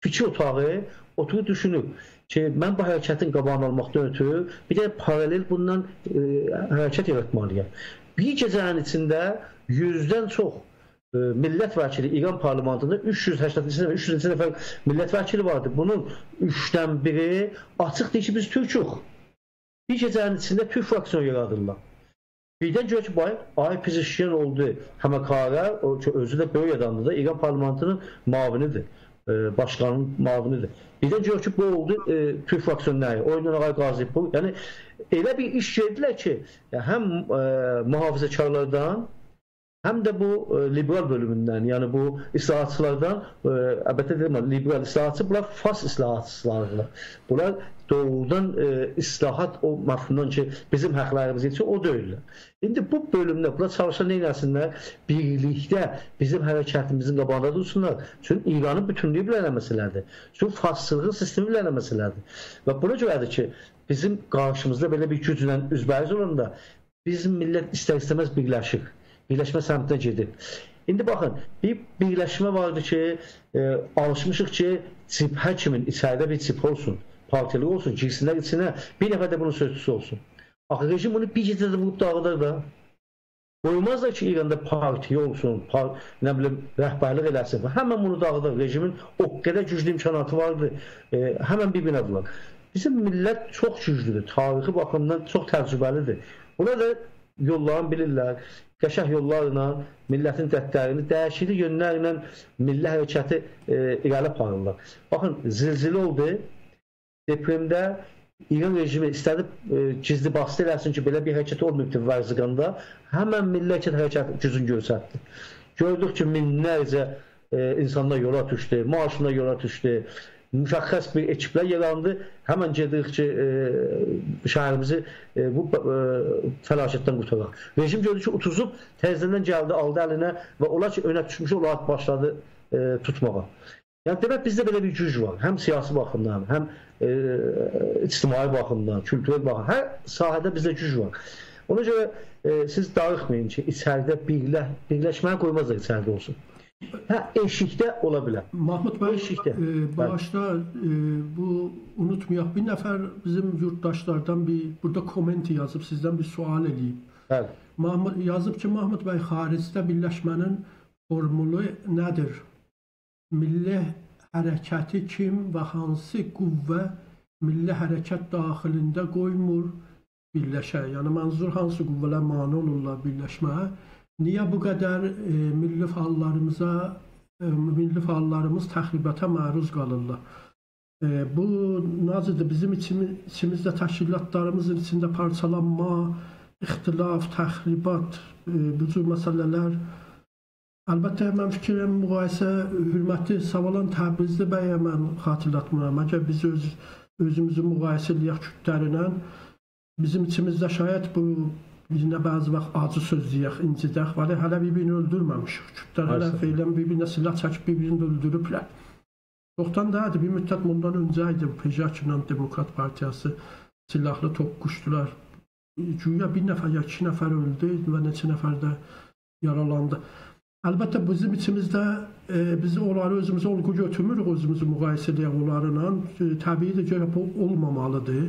fikir otağı oturub düşünür ki, mən bu hərəkətin qabağını almaqdan ötürü bir də paralel bundan hərəkət yaratmalıyam. Bir gecənin içində 100-dən çox millət vəkili İran parlamentində 380 nəfər millət vəkili vardı. Bunun 3-dən biri açıq deyir ki, biz Türk'ük. Bir gecənin içində Türk fraksiyonu yaradırlar. Birdən gör ki, ay Pezeshkian oldu, Həməkara, özü də böyük adamdır da, İran parlamentinin mavinidir. Başkanın mavinidir. Birdən gör ki, bu oldu Türk fraksiyonları, oyundan ağay Qazipur. Yəni, elə bir iş gedilər ki, həm mühafizəkarlardan, həm də bu liberal bölümündən, yəni bu islahatçılardan, əlbəttə deyilmə, liberal islahatçı, bunlar fas islahatçılardır. Bunlar doğrudan islahat o məfhumdan ki, bizim haqlarımız için o deyirlər. İndi bu bölümdə bunlar çalışan neynəsinlər? Birlikdə bizim hərəkətimizin qabağında dursunlar. Çünki İranın bütünlüyü bilənəməsələrdir. Çünki faslılığın sistemi bilənəməsələrdir. Və buna görədir ki, bizim qarşımızda belə bir güclə üzbəyiz olanda bizim millət istər-istəməz birləşir. Birləşmə səmtinə gedir. İndi baxın, bir birləşmə vardır ki, alışmışıq ki, cibhə kimin içəridə bir cibhə olsun, partiyalı olsun, girsinlər içinə, bir nəfər də bunun sözcüsü olsun. Axı rejim bunu bir gecədə vurub dağıdır da. Qoymazlar ki, İranda partiya olsun, nə bilim, rəhbərlik eləsin. Həmən bunu dağıdır. Rejimin o qədər güclü imkanatı vardır. Həmən bir-birinə vurur. Bizim millət çox güclüdür. Tarixi baxımdan çox təcrübəlidir. Buna da yollarını bilirlər. Qəşəng yollarla millətin dərdlərini dəyişikli yönlərlə milli hərəkəti irəli aparırlar. Baxın, zilzili oldu. Depremdə İran rejimi istədi gizli bastı eləsin ki, belə bir hərəkət olmayıbdır Vərzıqanda. Həmən milli hərəkət gücünü göstərdi. Gördük ki, minlərcə insanlar yola düşdü, maaşına yola düşdü. Müşəxəs bir ekiplər yarandı. Həmən gedirik ki, şəhərimizi bu fəlakətdən qurtaraq. Rejim gördü ki, utuzub, təzədən gəldi, aldı əlinə və olar ki, önə düşmüş olaraq başladı tutmağa. Yəni, demək, bizdə belə bir güc var. Həm siyasi baxımdan, həm ictimai baxımdan, kültürel baxımdan. Hər sahədə bizdə güc var. Ona görə siz darıxmayın ki, içəridə birləşməyə qoymazlar içəridə olsun. Hə, eşikdə ola bilər. Mahmud bəy, başda bu unutmayaq, bir nəfər bizim yurttaşlardan burada komenti yazıb, sizdən bir sual edeyim. Bəli. Yazıb ki, Mahmud bəy, xaricdə birləşmənin formulu nədir? Milli hərəkəti kim və hansı qüvvə milli hərəkət daxilində qoymur birləşə? Yəni, mənzur hansı qüvvələr mane olurlar birləşməyə? Niyə bu qədər milli fəallarımız təxribata məruz qalırlar? Bu, nazıdır, bizim içimizdə təşkilatlarımızın içində parçalanma, ixtilaf, təxribat, bu cür məsələlər. Əlbəttə, mən fikirəm, müqayisə, hürmətli Savalan Təbrizli bəyə mən xatırlatmıram. Əgər biz öz özümüzü müqayisə eləyək kürdlərlə. Bizim içimizdə şayət bu birinə bəzi vaxt acı söz deyək, incidək, hələ bir-birini öldürməmişik. Kürdlər hələ feylən bir-birinə silah çəkib bir-birini öldürüblər. Çoxdan dəyədir, bir müddət bundan öncə idi, Pejakinlə Demokrat Partiyası silahlı toqquşdular. Güya bir nəfər ya 2 nəfər öldü və neçə nəfər də yaralandı. Əlbəttə bizim içimizdə biz onları özümüzə olğu götürmürük, özümüzü müqayisə edək onlarla. Təbiidir ki, bu olmamalıdır.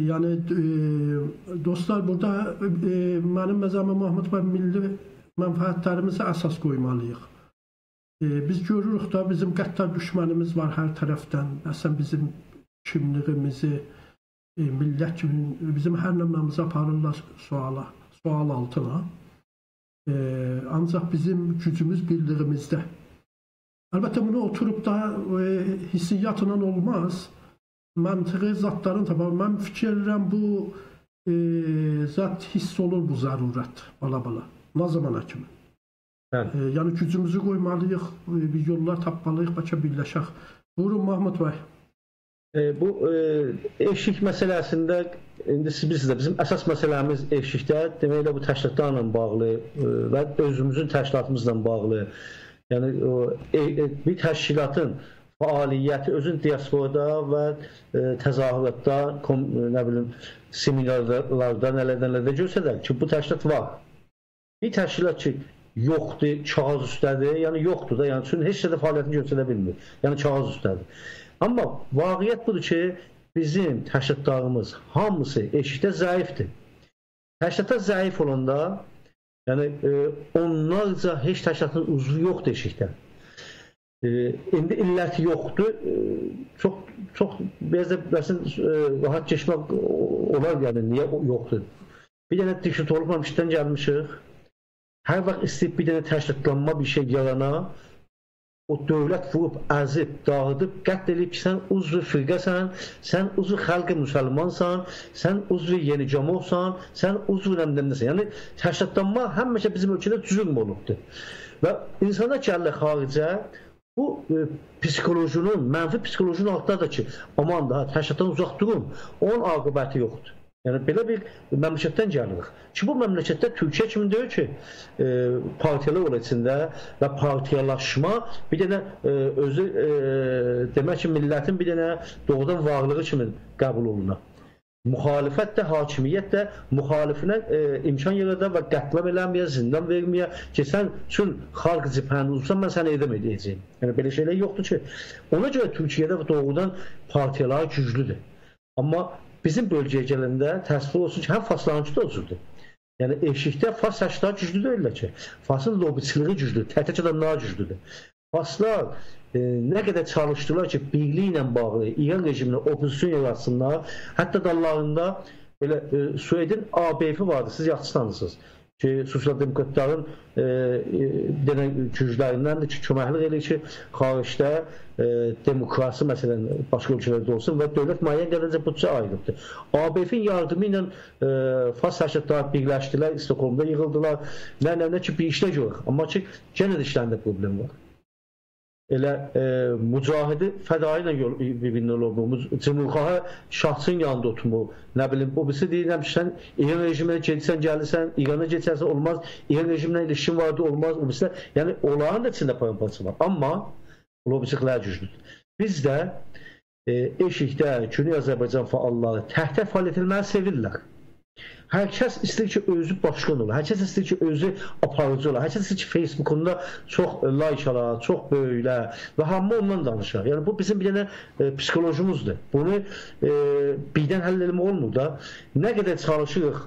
Yəni dostlar, burada mənim məzəmim Mahmud bəy milli mənfəətlərimizə əsas qoymalıyıq. Biz görürük da bizim qəddar düşmənimiz var hər tərəfdən. Əslən bizim kimliyimizi, millət kimi bizim hər nəmləmizi aparırlar sual altına. Ancaq bizim gücümüz birliyimizdə. Əlbəttə bunu oturub da hissiyyatla olmaz. Məntiqi zatların tapar. Mən fikir edirəm bu zat hiss olur bu zərurət. Bala. Ne zamana kimi? Yəni gücümüzü qoymalıyıq, bir yollar tapmalıyıq, bəlkə birləşək. Buyurun Mahmud bəy. Bu eşik məsələsində indi siz bilirsiniz, bizim əsas məsələmiz eşikdə deməklə bu təşkilatlarla bağlı və özümüzün təşkilatımızla bağlı. Yəni bir təşkilatın fəaliyyəti özün diasporada və təzahüratda, nə bilim, seminarlarda, nələrdə görsədək ki, bu təşkilat var. Bir təşkilat ki, yoxdur, kağız üstədir, yəni yoxdur da, yəni çünki heç də fəaliyyətini göstərə bilmir. Yəni kağız üstədir. Amma vaqiət budur ki, bizim təşkilatlarımız hamısı eşikdə zəifdir. Təşkilatlar zəif olanda, yəni onlarca heç təşkilatın uzvu yoxdur eşikdə. İndi illəti yoxdur, çox biraz da rahat keçmək olar, yəni niyə yoxdur? Bir dənə dikşit olub, işdən gəlmişik. Hər vaxt istəyib bir dənə təşkilatlanma bir şey yarana, o dövlət vurub, əzib, dağıdıb, qət edib ki, sən uzvu firqəsən, sən uzvu xalqı müsəlmansan, sən uzvu yeni cəmoqsan, sən uzvu nəmdəmdəsən. Yəni, təşkilatlanma həmişə bizim ölkədə cüzüm olubdur. Və insanlar gəlirlər xaricə, bu psikolojinin, mənfi psikolojinin altındadır ki, aman daha təşkilatdan uzaq durun, onun aqibəti yoxdur. Yəni, belə bir məmləkətdən gəlirik. Ki, bu məmləkətdə Türkiyə kimi deyir ki, partiyalar olur içində və partiyalaşma bir dənə özü, demək ki, millətin bir dənə doğrudan varlığı kimi qəbul olunur. Müxalifət də, hakimiyyət də müxalifinə imkan yaradır və qətlam eləməyə, zindan verməyə ki, sən üçün xalq cibhəni uzursan, mən səni edəm edəcəyim. Yəni, belə şeylər yoxdur ki, ona görə Türkiyədə doğrudan partiyalar güclüdür. Amma bizim bölgəyə gələndə təsvir olsun ki, həm Faslanıcı da özürdür. Yəni, eşikdə Fas təşkilatları güclü deyirlər ki, Fasın lobbiçiliği güclüdür, tək adamlar güclüdür. Faslar nə qədər çalışdılar ki, birliyi ilə bağlı İran rejiminə opozisyon yaratsınlar, hətta dallarında belə Suedin ABF vardı, siz yaxşı tanısınız ki, sosial demokratların güclərindən ki, köməklik edir ki, xaricdə demokrasi məsələn başqa ölkələrdə olsun və dövlət müəyyən qədərcə büdcə ayırıbdır. ABF-in yardımı ilə Fas təşkilatları birləşdilər, İstockholmda yığıldılar, nə ki, bir işlə görür. Amma ki, yenə də işlərində problem var. Elə mücahidi fədai ilə bir-birindən olmur, cümhurxaha şahsın yanında oturmur, nə bilim, o birisi deyirəm ki, sən İran rejiminə gedirsən, gəlirsən, İrana geçərsən, olmaz, İran rejiminə ilişkin vardı, olmaz, o birisi, yəni onların da içində paramparça var, amma lobbiçiliklər güclüdür. Bizdə eşikdə Güney Azərbaycan fəalları təhtə fəaliyyət etməyi sevirlər. Hər kəs istəyir ki, özü başqan olur, hər kəs istəyir ki, özü aparıcı olur, hər kəs istəyir ki, Facebookunda çox laykalar, çox böyüklər və hamı ondan danışır. Yəni, bu bizim bir dənə psikolojimizdir. Bunu birdən həll eləmək olmur da. Nə qədər çalışırıq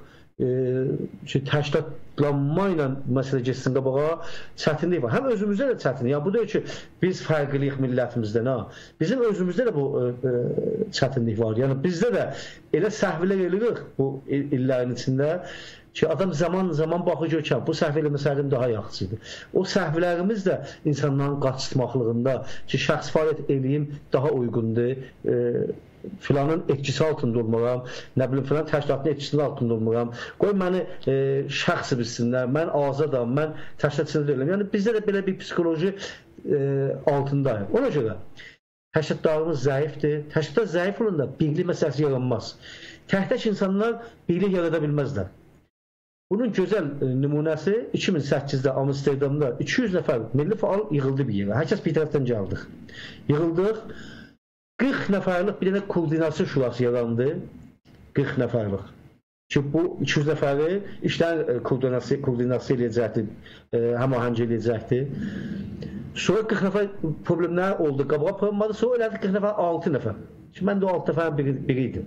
təşkilatlanma ilə məsələ geçsin qabağa, çətinlik var. Həm özümüzdə də çətinlik. Yəni, bu deyir ki, biz fərqliyik millətimizdən. Bizim özümüzdə də bu çətinlik var. Yəni, bizdə də elə səhvlər eləyirik bu illərin içində ki, adam zaman baxır görkəm, bu səhv eləməsəlim daha yaxşıdır. O səhvlərimiz də insanların qaçırtmaqlığında ki, şəxs fəaliyyət eləyim daha uyğundur, filanın etkisi altında olmaram, nə bilim, filan təşkilatın etkisinin altında olmaram, qoy məni şəxsi bilsinlər, mən azadam, mən təşkilat içində deyiləm. Yəni, bizdə də belə bir psikoloji altındayım. Ona görə Təşkilatlarımız zəifdir. Təşkilatlar zəif olanda birlik məsələsi yaranmaz. Tək insanlar birlik yarada bilməzlər. Bunun gözəl nümunəsi 2008-də Amsterdamda 200 nəfər milli faal yığıldı bir yerə. Hər kəs bir tərəfdən gəldik. Yığıldıq. 40 nəfərlik bir dənə koordinasiya şurası yarandı. 40 nəfərlik. Ki bu 200 nəfəri işlər koordinasiya edəcəkdir, həmahəng edəcəkdir. Sonra 40 nəfər problemlər oldu, qabağa problem vardı, sonra elədik 40 nəfər 6 nəfər. Şimdi mən də o 6 nəfərin biriydim.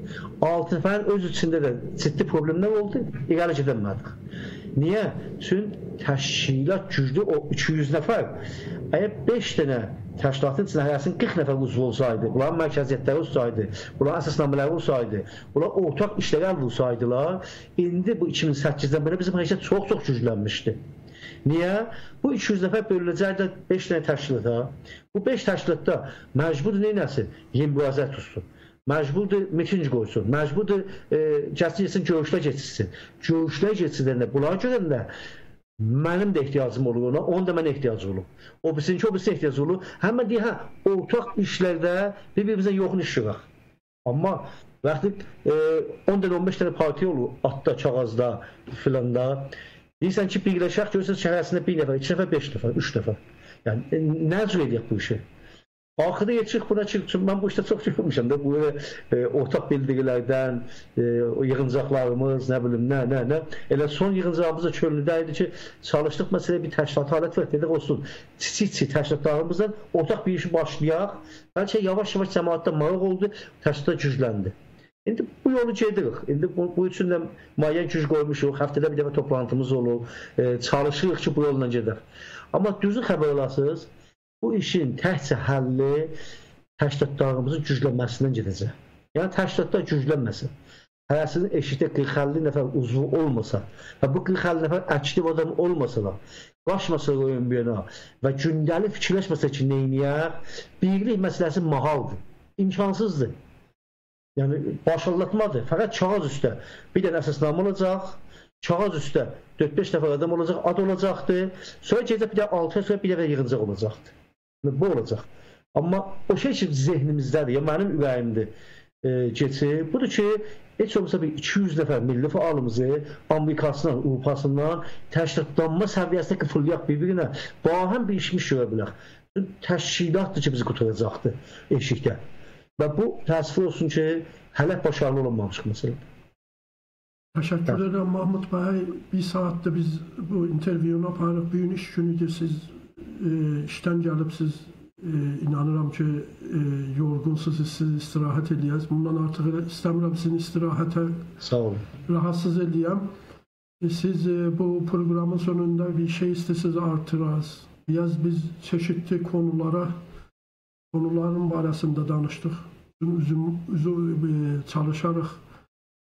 6 nəfərin öz içində də ciddi problemlər oldu, irəli gedəmədik. Niyə? Çünki təşkilat güclü o 200 nəfər, əgər 5 dənə təşkilatın içində hərəsinin 40 nəfər uzvu olsaydı, bunların mərkəziyyətləri olsaydı, bunların əsasnamələri olsaydı, bunlar ortaq işlərə əl olsaydılar, indi bu 2008-dən belə bizim hərəkət çox-çox güclənmişdi. Niyə? Bu 200 nəfər bölünəcəkdə 5 dənə təşkilata. Bu 5 təşkilatda məcburdur neynəsin? Yembuazət tutsun. Məcburdur miting qoysun. Məcburdur gəlsin görüşlər keçsin. Görüşlər keçiləndə, bunlara görəndə mənim də ehtiyacım olur ona, onun da mənə ehtiyacı olur. O birisinki, o birisi ehtiyacı olur. Həmən deyək, ortaq işlərdə bir-birimizə yoxun işləyək. Amma vaxtıq 10 dənə, 15 dənə partiya olur, atda, kağızda, filanda. Deyirsən ki, birləşək, görürsünüz şəhərəsində 1 nəfər, 2 nəfər, 5 nəfər, 3 nəfər. Yəni, nə cür edək bu işi? Axıda yetişik buna çünki mən bu işdə çox görmüşəm də, bu ortaq bildirilərdən, yığıncaqlarımız, nə bilim, nə. Elə son yığıncağımız da çölünüdə idi ki, çalışdıq məsələ bir təşkilat halət var, dedik olsun, kiçik təşkilatlarımızdan ortaq bir işi başlayaq. Bəlkə yavaş-yavaş cəmaatda maraq oldu, təşkilat gücləndi. İndi bu yolu gedirik. İndi bu üçün də müəyyən güc qoymuşuq, həftədə bir dəfə toplantımız olur, çalışırıq ki, bu yolla gedək. Amma düzü xəbər olasınız, bu işin təkcə həlli təşkilatlarımızın güclənməsindən gedəcək. Yəni təşkilatlar güclənməsin. Hərəsinin eşikdə 40-50 nəfər uzvu olmasa və bu 40-50 nəfər aktiv adam olmasalar, qaçmasalar oyun bir yana və gündəlik fikirləşməsə ki, neyniyək, birlik məsələsi mahaldır, imkansızdır. Yəni başallatmadır. Fəqət kağız üstə bir dənə əsasnamə olacaq, kağız üstə 4-5 nəfər adam olacaq, ad olacaqdır, sonra gedib bir də 6 sonra bir dəfə yığıncaq olacaqdır. Bu olacaq. Amma o şey ki, zehnimizdədir, ya mənim ürəyimdir geçir. Budur ki, heç olmasa bir 200 nəfər milli faalımızı Amerikasından, Avropasından təşkilatlanma səviyyəsində qıfırlayaq bir-birinə, bahəm bir işmiş görə bilək. Təşkilatdır ki, bizi qutaracaqdır eşikdə. Və bu təəssüf olsun ki, hələ başarılı olunmamışıq məsələn. Təşəkkür edirəm Mahmud bəy. Bir saatda biz bu intervyunu aparıq. Bir gün iş günüdür, siz işdən gəlibsiz. İnanıram ki, yorğunsuz, siz istirahət edəyəz. Bundan artıq istəmirəm sizin istirahətə rahatsız edəyəm. Siz bu proqramın sonunda bir şey istəsiniz artıraz. Biraz biz çeşitli konuların barəsində danışdıq. Çalışarıq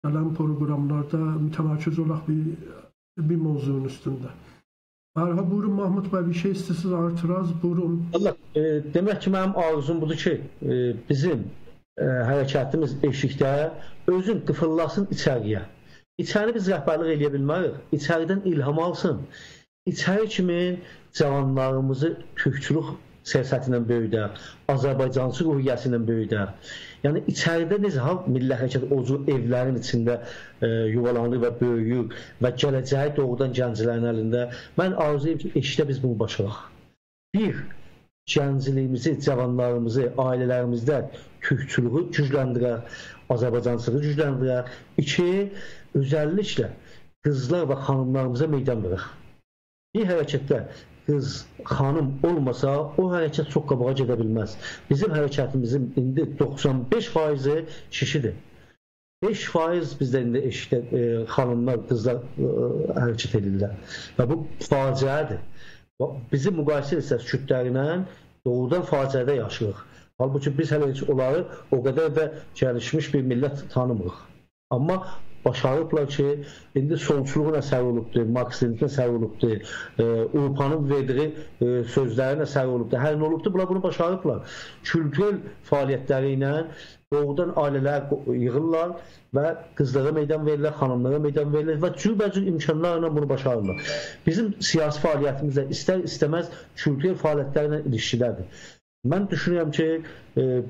gələn proqramlarda mütəmərkəz olaq bir mövzunun üstündə. Buyurun Mahmud bəy, bir şey istəsiniz artıraz, buyurun. Allah, demək ki, mənim arzum budur ki, bizim hərəkətimiz eşikdə özün qıfırlasın içəriyə. İçəri biz rəhbərlik eləyə bilmərik, içəridən ilham alsın. İçəri kimin cavanlarımızı türkçülük siyasətindən böyüdər, Azərbaycancı ruhiyyəsi ilə böyüdər. Yəni, içəridə necə milli hərəkət o evlərin içində yuvalanır və böyüyür və gələcəyi doğrudan gənclərin əlində. Mən arzuyum ki, eşikdə biz bunu başaraq. Bir, gəncliyimizi, cavanlarımızı, ailələrimizdə türkçülüğü gücləndirək, Azərbaycancılığı gücləndirək. İki, özəlliklə qızlar və xanımlarımıza meydan verək. Bir hərəkətdə qız, xanım olmasa, o hərəkət çox qabağa gedə bilməz. Bizim hərəkətimizin indi 95%-i kişidir. 5% bizdə indi eşikdə xanımlar, qızlar hərəkət edirlər. Və bu faciədir. Bizim müqayisə etsək kütlərlə doğrudan faciədə yaşayırıq. Halbuki biz hələ onları o qədər də gəlişmiş bir millət tanımırıq. Amma başarıblar ki, indi solçuluğuna səri olubdur, marksizmə səri olubdur, Avropanın verdiyi sözlərinə səri olubdur, hər nə olubdur, bunlar bunu başarıblar. Kültürel fəaliyyətləri ilə doğrudan ailələr yığırlar və qızlara meydan verirlər, xanımlara meydan verirlər və cürbəcür imkanlarla bunu başarırlar. Bizim siyasi fəaliyyətimizdə istər-istəməz kültürel fəaliyyətlərlə ilişkidədir. Mən düşünürəm ki,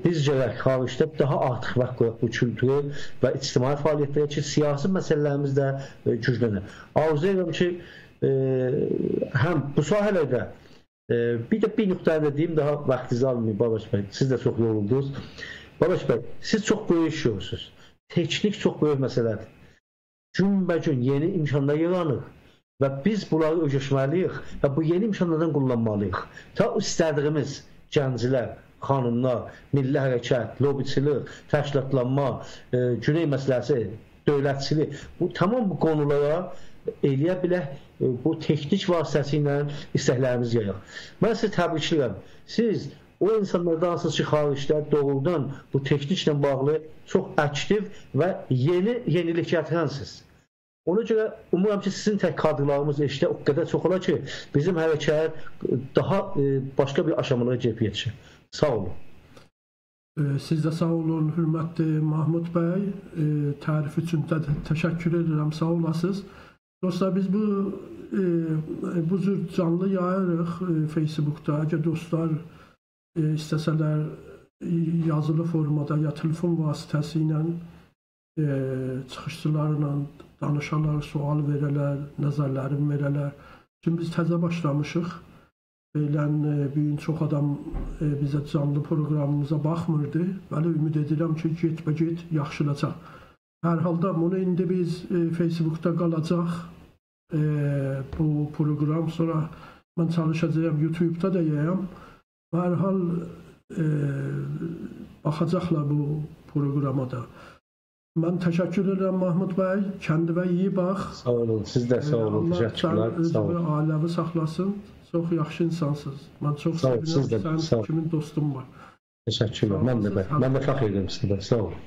biz gərək xaricdə daha artıq vaxt qoyaq bu kültürü və ictimai fəaliyyətlərə ki, siyasi məsələlərimiz də güclənir. Arzu edirəm ki, həm bu sahələrdə bir də bir nöqtəni deyim, daha vaxtınızı almayın Babaş bəy, siz də çox yoruldunuz. Babaş bəy, siz çox böyük iş görürsünüz. Teknik çox böyük məsələdir. Günbəgün yeni imkanlar yaranır və biz bunları öyrəşməliyik və bu yeni imkanlardan kullanmalıyıq. Ta istədiyimiz gənclər, xanımlar, milli hərəkət, lobiçilik, təşkilatlanma, Güney məsələsi, dövlətçilik, bu tamam bu konulara eləyə bilək, bu texnik vasitəsi ilə istəklərimiz yayaq. Mən sizi təbrikləyirəm. Siz o insanlardansınız ki, xaricdə doğrudan bu texniklə bağlı çox aktiv və yenilik gətirənsiniz. Ona görə umuram ki, sizin tək kadrlarımız işdə o qədər çox olar ki, bizim hərəkət daha başqa bir aşamalara gedib yetişir. Sağ olun. Siz də sağ olun, hörmətli Mahmud bəy. Tərif üçün də təşəkkür edirəm, sağ olasınız. Dostlar, biz bu cür canlı yayırıq Facebookda. Əgər dostlar istəsələr yazılı formada ya telefon vasitəsi ilə çıxışçılarla danışarlar, sual verələr, nəzərlərini verələr. Çünki biz təzə başlamışıq. Beylən bir gün çox adam bizə canlı proqramımıza baxmırdı. Bəli, ümid edirəm ki, get yaxşılacaq. Hər halda bunu indi biz Facebookda qalacaq bu proqram. Sonra mən çalışacağım YouTube'da da yayam. Hər hal baxacaqlar bu proqrama da. Mən təşəkkür edirəm Mahmud bəy. Kəndinə iyi bax. Sağ olun. Siz də sağ olun. Təşəkkürlər. Sağ olun. Ailəvi saxlasın. Çox yaxşı insansınız. Mən çox sevinirəm. Sənin kimin dostum var. Təşəkkürlər. Mən də fəxr edirəm sizə. Sağ olun.